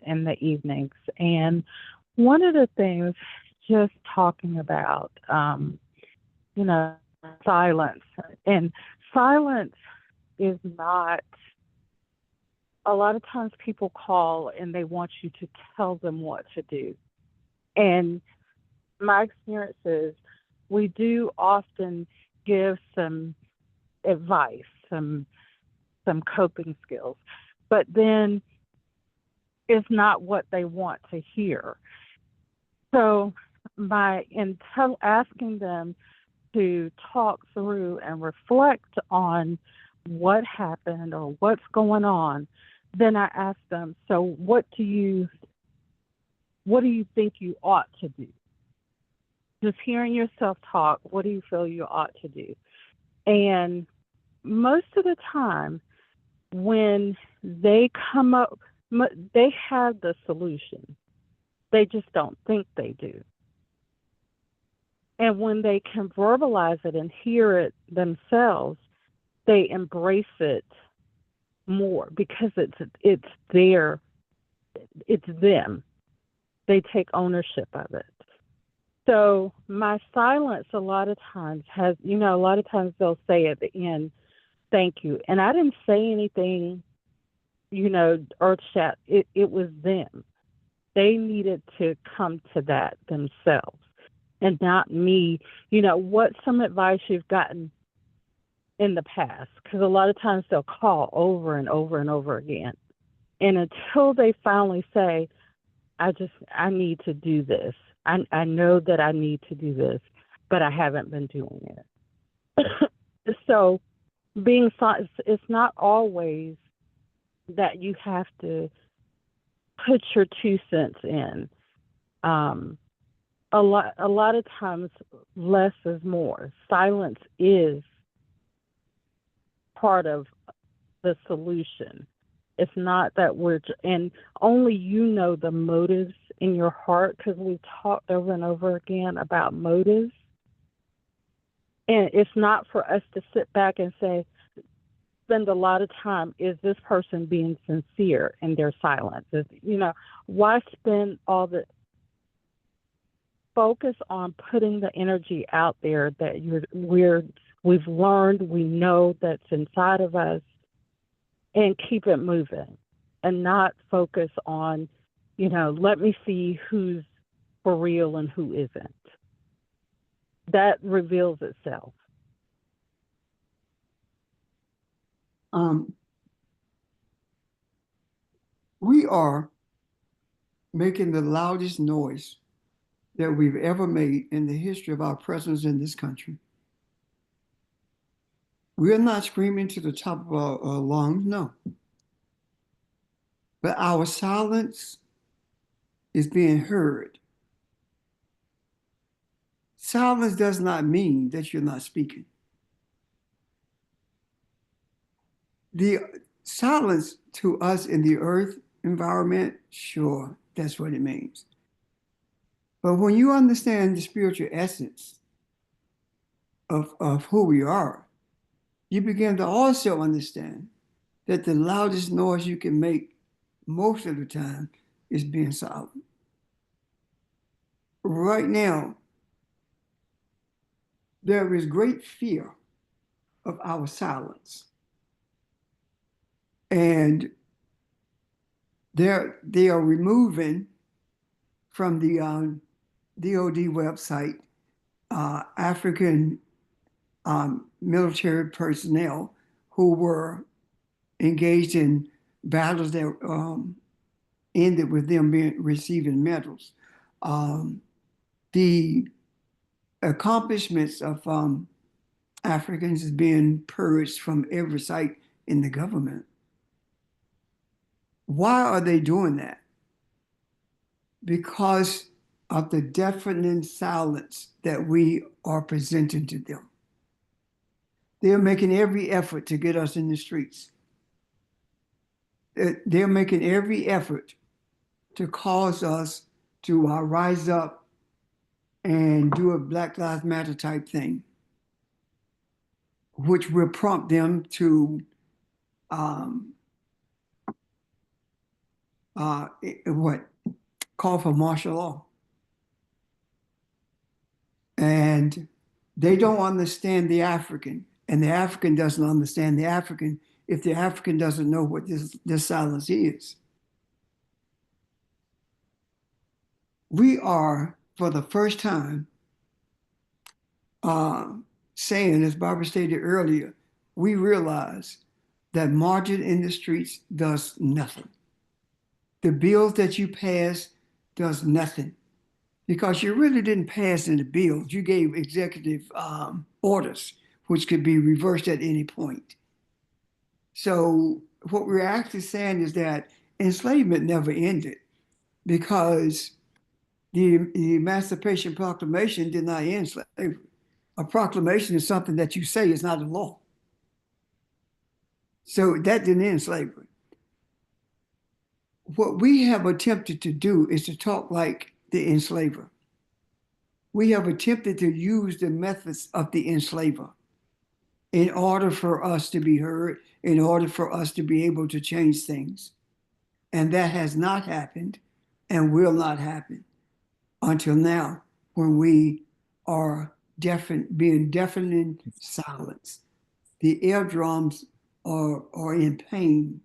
in the evenings, and one of the things just talking about, you know, silence, and silence is not, a lot of times people call and they want you to tell them what to do. And my experience is we do often give some advice, some coping skills, but then it's not what they want to hear. So asking them to talk through and reflect on what happened or what's going on, then I ask them, so what do you think you ought to do? Just hearing yourself talk, what do you feel you ought to do? And most of the time, when they come up, they have the solution. They just don't think they do. And when they can verbalize it and hear it themselves, they embrace it more because it's them. They take ownership of it. So my silence a lot of times has, a lot of times they'll say at the end, thank you. And I didn't say anything, earth shattering. It was them. They needed to come to that themselves and not me. What's some advice you've gotten in the past? Because a lot of times they'll call over and over and over again. And until they finally say, I need to do this. I know that I need to do this, but I haven't been doing it. So being silent, it's not always that you have to put your 2 cents in. A lot of times less is more. Silence is part of the solution. It's not that and only you know the motives in your heart, because we've talked over and over again about motives. And it's not for us to sit back and spend a lot of time, is this person being sincere in their silence? Why spend all the focus on putting the energy out there that we've learned, we know that's inside of us, and keep it moving, and not focus on, let me see who's for real and who isn't. That reveals itself. We are making the loudest noise that we've ever made in the history of our presence in this country. We're not screaming to the top of our lungs, no. But our silence is being heard. Silence does not mean that you're not speaking. The silence to us in the earth environment, sure, that's what it means. But when you understand the spiritual essence of who we are, you begin to also understand that the loudest noise you can make most of the time is being silent. Right now, there is great fear of our silence. And they are removing from the DOD website African military personnel who were engaged in battles that ended with them receiving medals. The accomplishments of Africans is being purged from every site in the government. Why are they doing that? Because of the deafening silence that we are presenting to them. They're making every effort to get us in the streets. They're making every effort to cause us to rise up and do a Black Lives Matter type thing, which will prompt them to call for martial law. And they don't understand the African, and the African doesn't understand the African if the African doesn't know what this silence is. We are, for the first time, saying, as Barbara stated earlier, we realize that marching in the streets does nothing. The bills that you pass does nothing, because you really didn't pass any bills. You gave executive orders, which could be reversed at any point. So what we're actually saying is that enslavement never ended, because the Emancipation Proclamation did not end slavery. A proclamation is something that you say is not a law. So that didn't end slavery. What we have attempted to do is to talk like the enslaver. We have attempted to use the methods of the enslaver in order for us to be heard, in order for us to be able to change things. And that has not happened and will not happen until now, when we are being deafening silence. The eardrums are in pain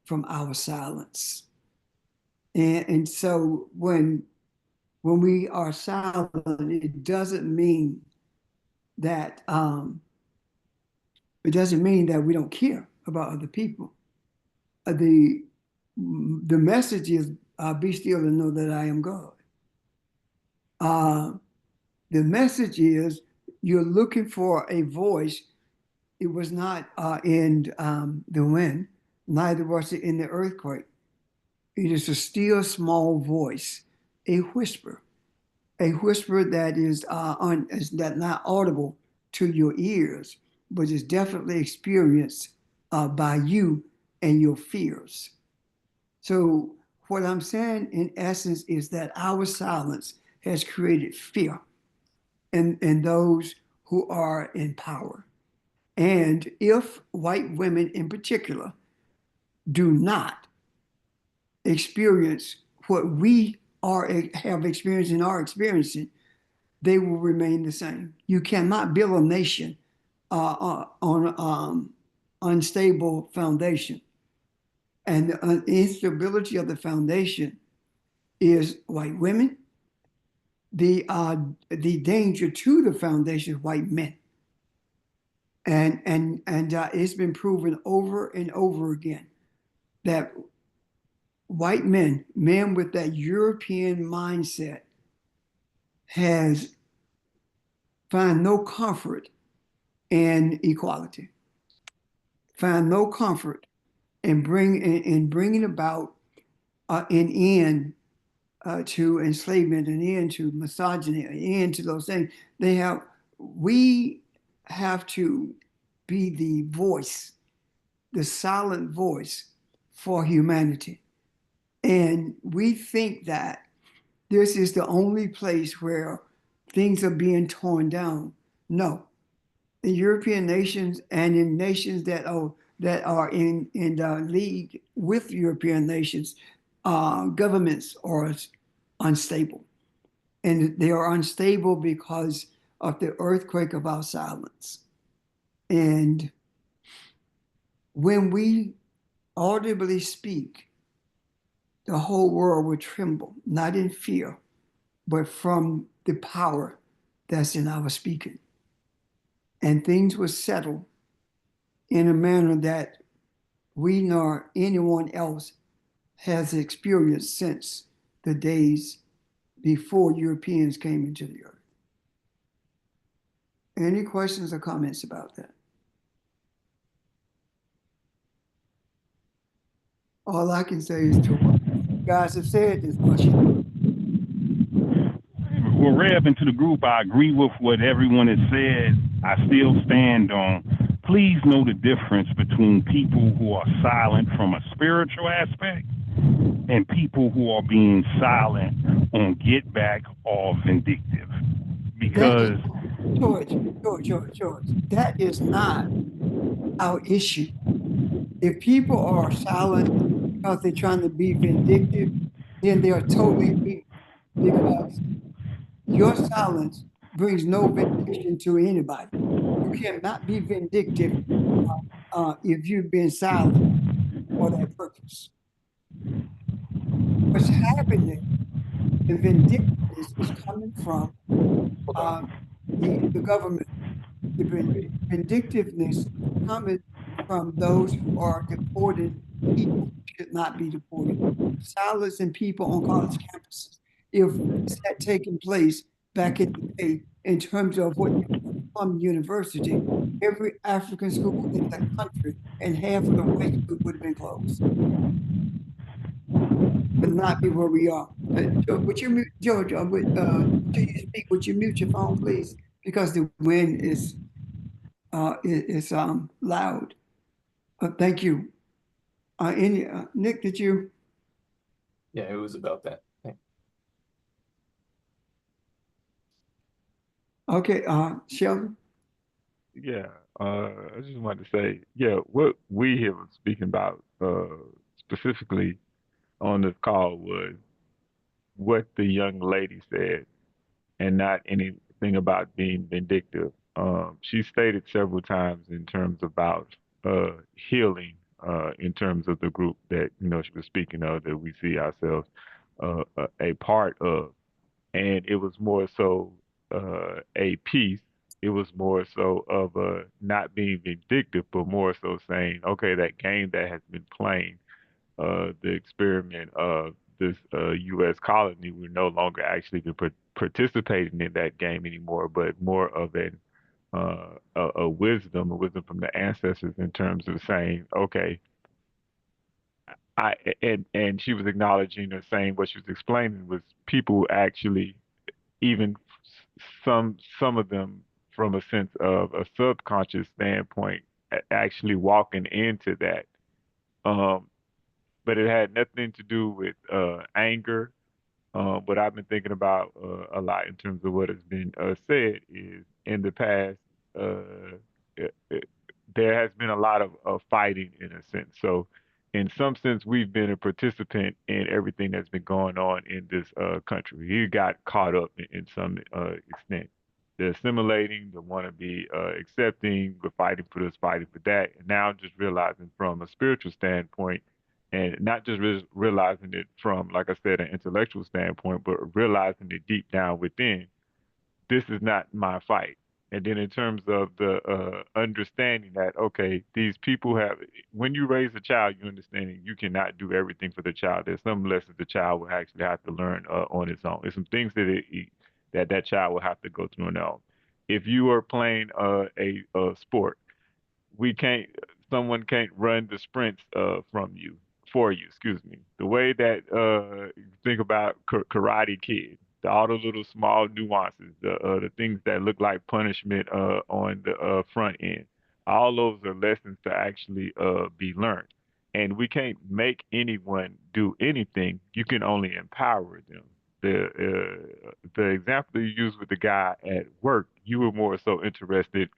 from our silence. And so when we are silent, it doesn't mean that we don't care about other people. The message is, be still and know that I am God. The message is, you're looking for a voice. It was not in the wind, neither was it in the earthquake. It is a still small voice, a whisper that is not audible to your ears, but is definitely experienced by you and your fears. So what I'm saying in essence is that our silence has created fear in those who are in power. And if white women in particular do not experience what we have experienced and are experiencing, they will remain the same. You cannot build a nation on unstable foundation. And the instability of the foundation is white women. The danger to the foundation is white men. And it's been proven over and over again that white men with that European mindset, find no comfort in equality, find no comfort in bringing about an end to enslavement, an end to misogyny, an end to those things. We have to be the voice, the silent voice for humanity. And we think that this is the only place where things are being torn down. No. In European nations and in nations that are in league with European nations, governments are unstable. And they are unstable because of the earthquake of our silence. And when we audibly speak, the whole world will tremble, not in fear, but from the power that's in our speaking. And things will settle in a manner that we nor anyone else has experienced since the days before Europeans came into the earth. Any questions or comments about that? All I can say is to what you guys have said is much. Well, Rev, into the group, I agree with what everyone has said. I still stand on, please know the difference between people who are silent from a spiritual aspect and people who are being silent on get back or vindictive. Because George, that is not our issue. If people are silent because they're trying to be vindictive, then they are totally weak, because your silence brings no vindication to anybody. You cannot be vindictive if you've been silent for that purpose. What's happening, the vindictiveness is coming from the government. The vindictiveness is coming from those who are deported people who should not be deported. Silencing people on college campuses. If this had taken place back in the day in terms of what from university, every African school in the country and half of the white school would have been closed. Would not be where we are. Would you mute, George? Do you speak? Would you mute your phone, please? Because the wind is loud. Thank you. Nick, did you? Yeah, it was about that. Okay, Sheldon. Yeah, I just wanted to say, yeah, what we here was speaking about specifically on this call was what the young lady said, and not anything about being vindictive. She stated several times in terms about healing, in terms of the group that she was speaking of, that we see ourselves a part of, and it was more so a piece. It was more so of not being vindictive, but more so saying, okay, that game that has been playing, the experiment of this U.S. colony, we're no longer actually participating in that game anymore, but more of a wisdom from the ancestors in terms of saying, okay, and she was acknowledging or saying what she was explaining was people actually, even some of them from a sense of a subconscious standpoint, actually walking into that. But it had nothing to do with anger. What I've been thinking about a lot in terms of what has been said is in the past, there has been a lot of fighting in a sense. So, in some sense, we've been a participant in everything that's been going on in this country. We got caught up in some extent. The assimilating, the want to be accepting, we're fighting for this, fighting for that. And now just realizing from a spiritual standpoint, and not just realizing it from, like I said, an intellectual standpoint, but realizing it deep down within, this is not my fight. And then in terms of the understanding that, okay, these people have, when you raise a child, you understand you cannot do everything for the child. There's some lessons the child will actually have to learn on its own. There's some things that child will have to go through on their own. If you are playing a sport, someone can't run the sprints for you, excuse me. The way that think about Karate Kid, all the little small nuances, the things that look like punishment on the front end, all those are lessons to actually be learned. And we can't make anyone do anything. You can only empower them. The example you used with the guy at work, you were more so interested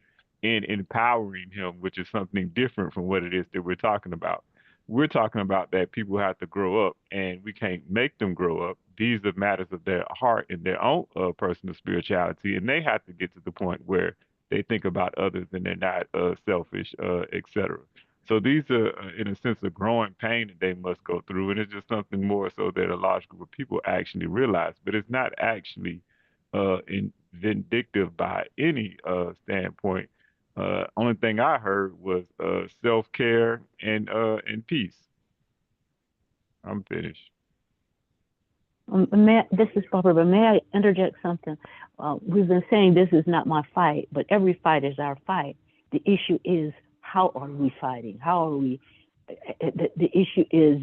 in empowering him, which is something different from what it is that we're talking about. We're talking about that people have to grow up, and we can't make them grow up. These are matters of their heart and their own personal spirituality, and they have to get to the point where they think about others and they're not selfish, etc. So these are, in a sense, a growing pain that they must go through, and it's just something more so that a large group of people actually realize. But it's not actually vindictive by any standpoint. Only thing I heard was self-care and peace. I'm finished. This is Barbara, but may I interject something? We've been saying this is not my fight, but every fight is our fight. The issue is, how are we fighting? How are we? The issue is,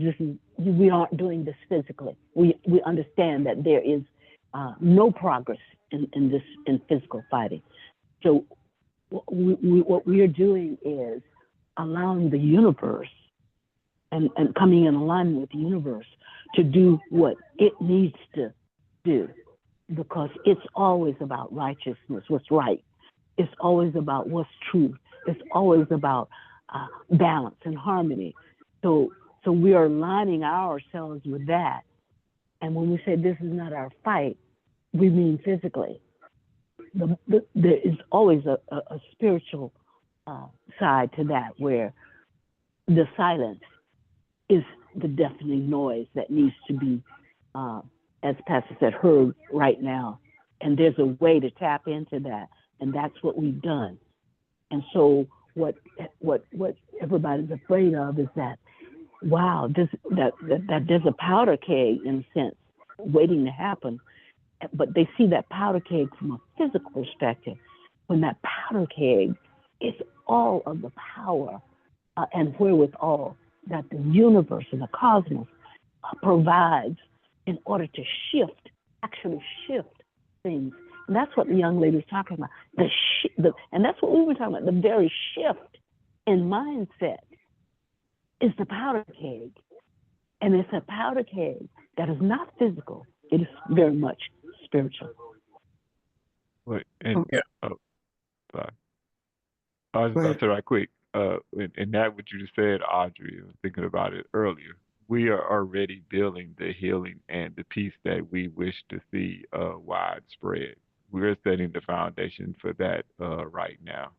we aren't doing this physically. We understand that there is no progress in physical fighting. So what we are doing is allowing the universe and coming in alignment with the universe to do what it needs to do, because it's always about righteousness, what's right. It's always about what's true. It's always about balance and harmony. So we are aligning ourselves with that. And when we say this is not our fight, we mean physically. There is always a spiritual side to that, where the silence is the deafening noise that needs to be, as Pastor said, heard right now. And there's a way to tap into that, and that's what we've done. And so what everybody's afraid of is that, wow, that there's a powder keg, in a sense, waiting to happen. But they see that powder keg from a physical perspective, when that powder keg is all of the power and wherewithal that the universe and the cosmos provides in order to actually shift things. And that's what the young lady was talking about. And that's what we were talking about. The very shift in mindset is the powder keg. And it's a powder keg that is not physical. It is very much spiritual. Wait, and Okay. sorry. I was Go about to ahead. say right quick, and that what you just said, Audrey, I was thinking about it earlier. We are already building the healing and the peace that we wish to see widespread. We're setting the foundation for that right now.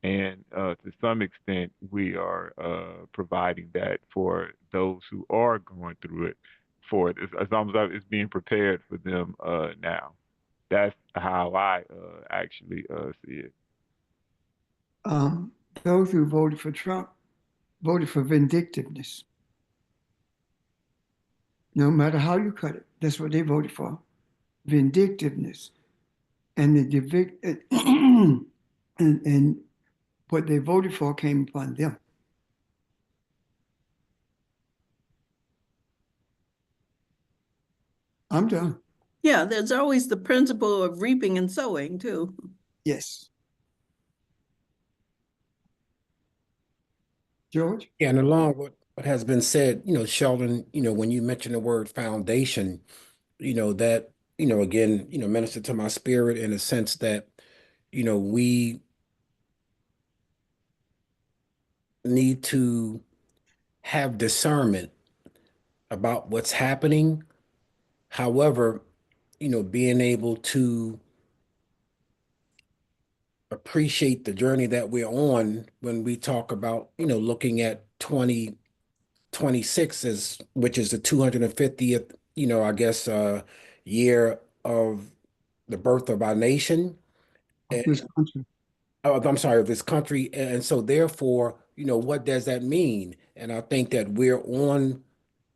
And to some extent, we are providing that for those who are going through it, for it. It's almost like it's being prepared for them now. That's how I actually see it. Those who voted for Trump voted for vindictiveness. No matter how you cut it, that's what they voted for. Vindictiveness. And and what they voted for came upon them. I'm done. Yeah, there's always the principle of reaping and sowing too. Yes. George? Yeah, and along with what has been said, Sheldon, when you mention the word foundation, that, again, minister to my spirit in a sense that, we need to have discernment about what's happening. However, being able to appreciate the journey that we're on when we talk about, looking at 2026, which is the 250th, I guess, year of the birth of our nation. Of this country. I'm sorry, of this country. And so therefore, what does that mean? And I think that we're on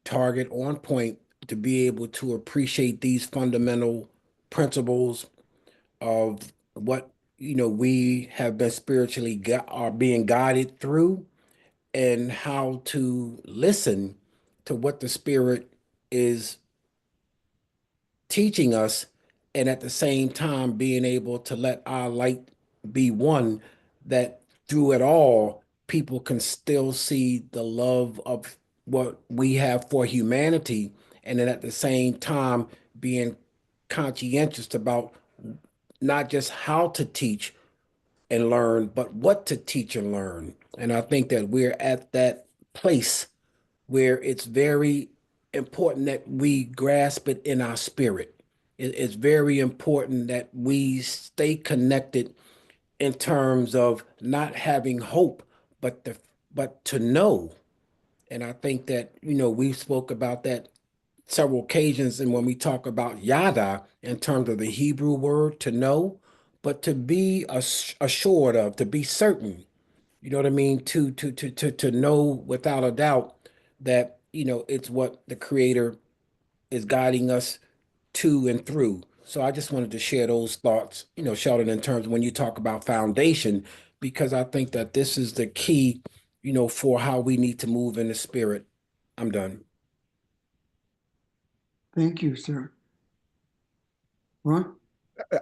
target, on point to be able to appreciate these fundamental principles of what, we have been spiritually are being guided through, and how to listen to what the Spirit is teaching us, and at the same time being able to let our light be one, that through it all people can still see the love of what we have for humanity, and then at the same time being conscientious about not just how to teach and learn, but what to teach and learn. And I think that we're at that place where it's very important that we grasp it in our spirit. It's very important that we stay connected in terms of not having hope, but to know. And I think that, we spoke about that several occasions, and when we talk about yada in terms of the Hebrew word to know, but to be assured of, to be certain, you know what I mean, to know without a doubt that, it's what the Creator is guiding us to and through. So I just wanted to share those thoughts, Sheldon, in terms of when you talk about foundation, because I think that this is the key, for how we need to move in the spirit. I'm done. Thank you, sir. Ron?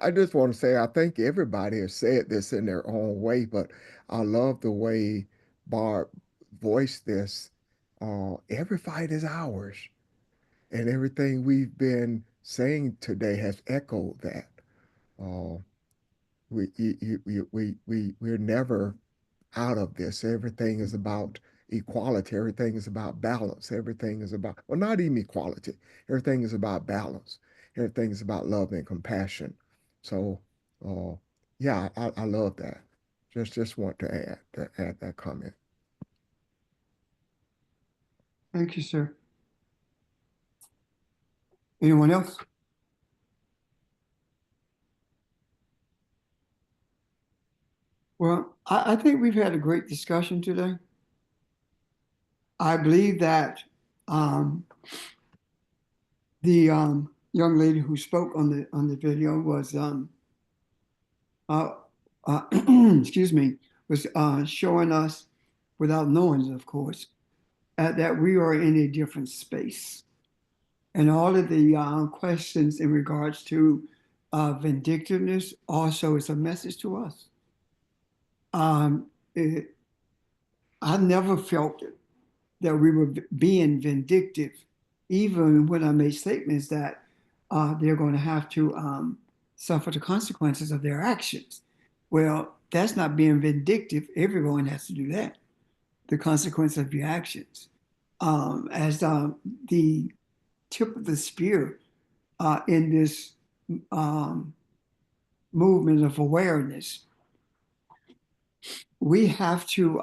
I just want to say I think everybody has said this in their own way, but I love the way Barb voiced this. Every fight is ours, and everything we've been saying today has echoed that. Uh, we're never out of this. Everything is about equality. Everything is about balance. Everything is about, well, not even equality. Everything is about balance. Everything is about love and compassion. So, uh, yeah, I love that. Just want to add that comment. Thank you, sir. Anyone else? Well, I think we've had a great discussion today. I believe that the young lady who spoke on the video was excuse me, was showing us, without knowing, of course, that we are in a different space. And all of the questions in regards to vindictiveness also is a message to us. I never felt that we were being vindictive, even when I made statements that they're going to have to suffer the consequences of their actions. Well, that's not being vindictive. Everyone has to do that. The consequence of your actions. As the tip of the spear in this movement of awareness, we have to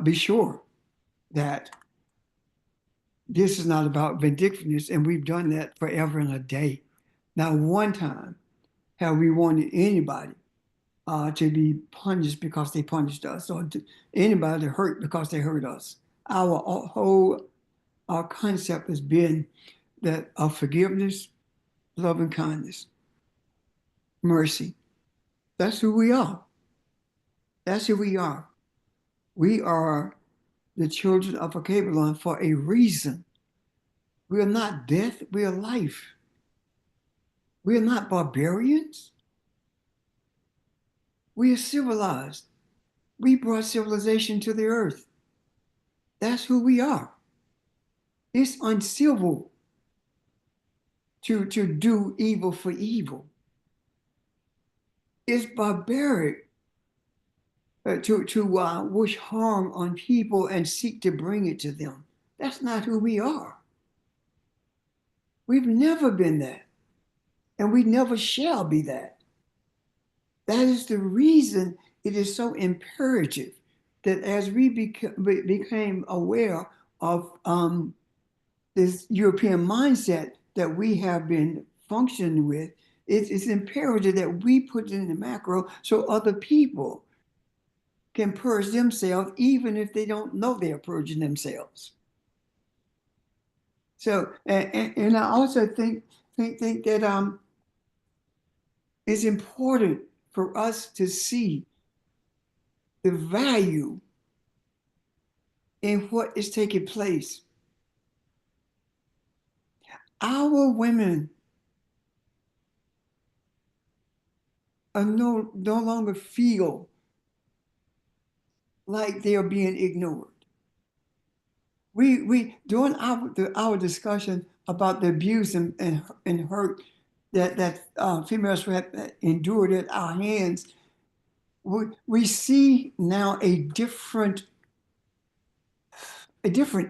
be sure that this is not about vindictiveness, and we've done that forever and a day. Not one time have we wanted anybody to be punished because they punished us, or anybody hurt because they hurt us. Our whole concept has been that of forgiveness, love and kindness, mercy. That's who we are. That's who we are. We are the children of Akabalon for a reason. We are not death, we are life. We are not barbarians. We are civilized. We brought civilization to the earth. That's who we are. It's uncivil to do evil for evil. It's barbaric to wish harm on people and seek to bring it to them. That's not who we are. We've never been that, and we never shall be that. That is the reason it is so imperative that as we became aware of this European mindset that we have been functioning with, it's imperative that we put it in the macro so other people can purge themselves, even if they don't know they're purging themselves. So, and I also think that it's important for us to see the value in what is taking place. Our women are no longer feel like they are being ignored. We during our discussion about the abuse and hurt that females have endured at our hands, we see now a different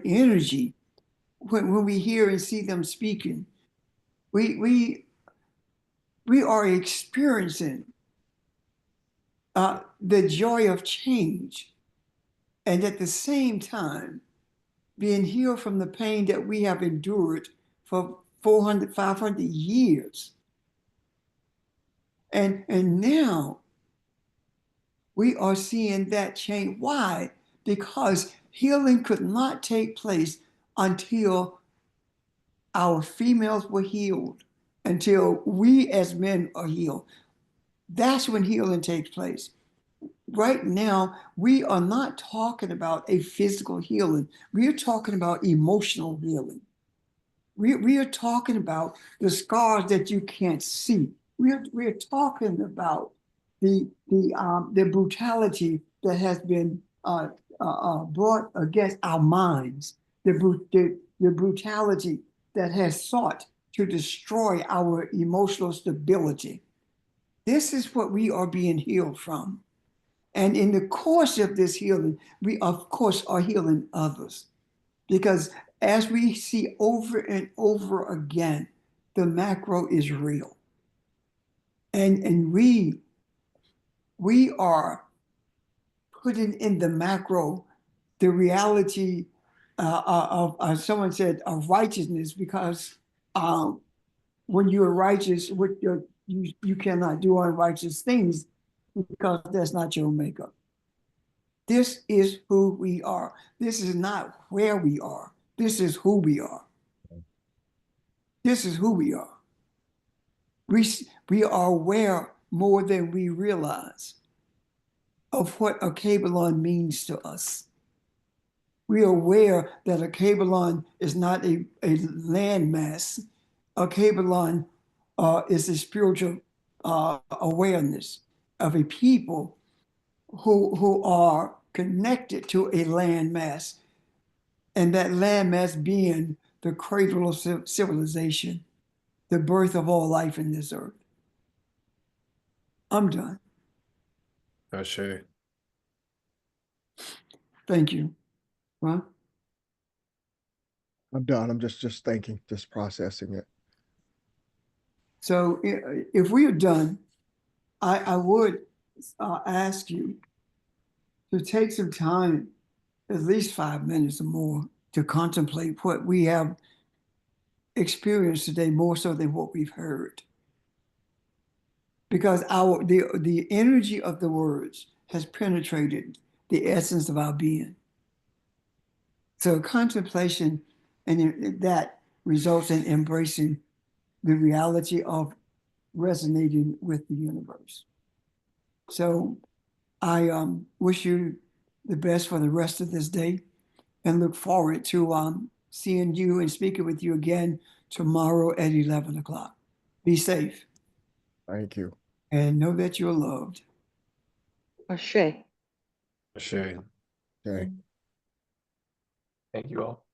energy when we hear and see them speaking. We are experiencing the joy of change, and at the same time being healed from the pain that we have endured for 400, 500 years. And now we are seeing that change. Why? Because healing could not take place until our females were healed, until we as men are healed. That's when healing takes place. Right now, we are not talking about a physical healing. We are talking about emotional healing. We are talking about the scars that you can't see. We are talking about the brutality that has been brought against our minds, the brutality that has sought to destroy our emotional stability. This is what we are being healed from. And in the course of this healing, we of course are healing others. Because as we see over and over again, the macro is real. And we are putting in the macro the reality of someone said, of righteousness, because when you are righteous, you cannot do unrighteous things because that's not your makeup. This is who we are. This is not where we are. This is who we are. This is who we are. We are aware more than we realize of what a Kabbalah means to us. We are aware that a Kabbalah is not a landmass. A Kabbalah is a spiritual awareness of a people who are connected to a landmass, and that landmass being the cradle of civilization, the birth of all life in this earth. I'm done. Ashe. Thank you. Ron? I'm done. I'm just thinking, just processing it. So if we are done, I would ask you to take some time, at least 5 minutes or more, to contemplate what we have experienced today, more so than what we've heard. Because the energy of the words has penetrated the essence of our being. So contemplation, and that results in embracing the reality of resonating with the universe. So I wish you the best for the rest of this day, and look forward to seeing you and speaking with you again tomorrow at 11 o'clock. Be safe Thank you. and know that you're loved. Ashe. Ashe. Okay. Thank you all.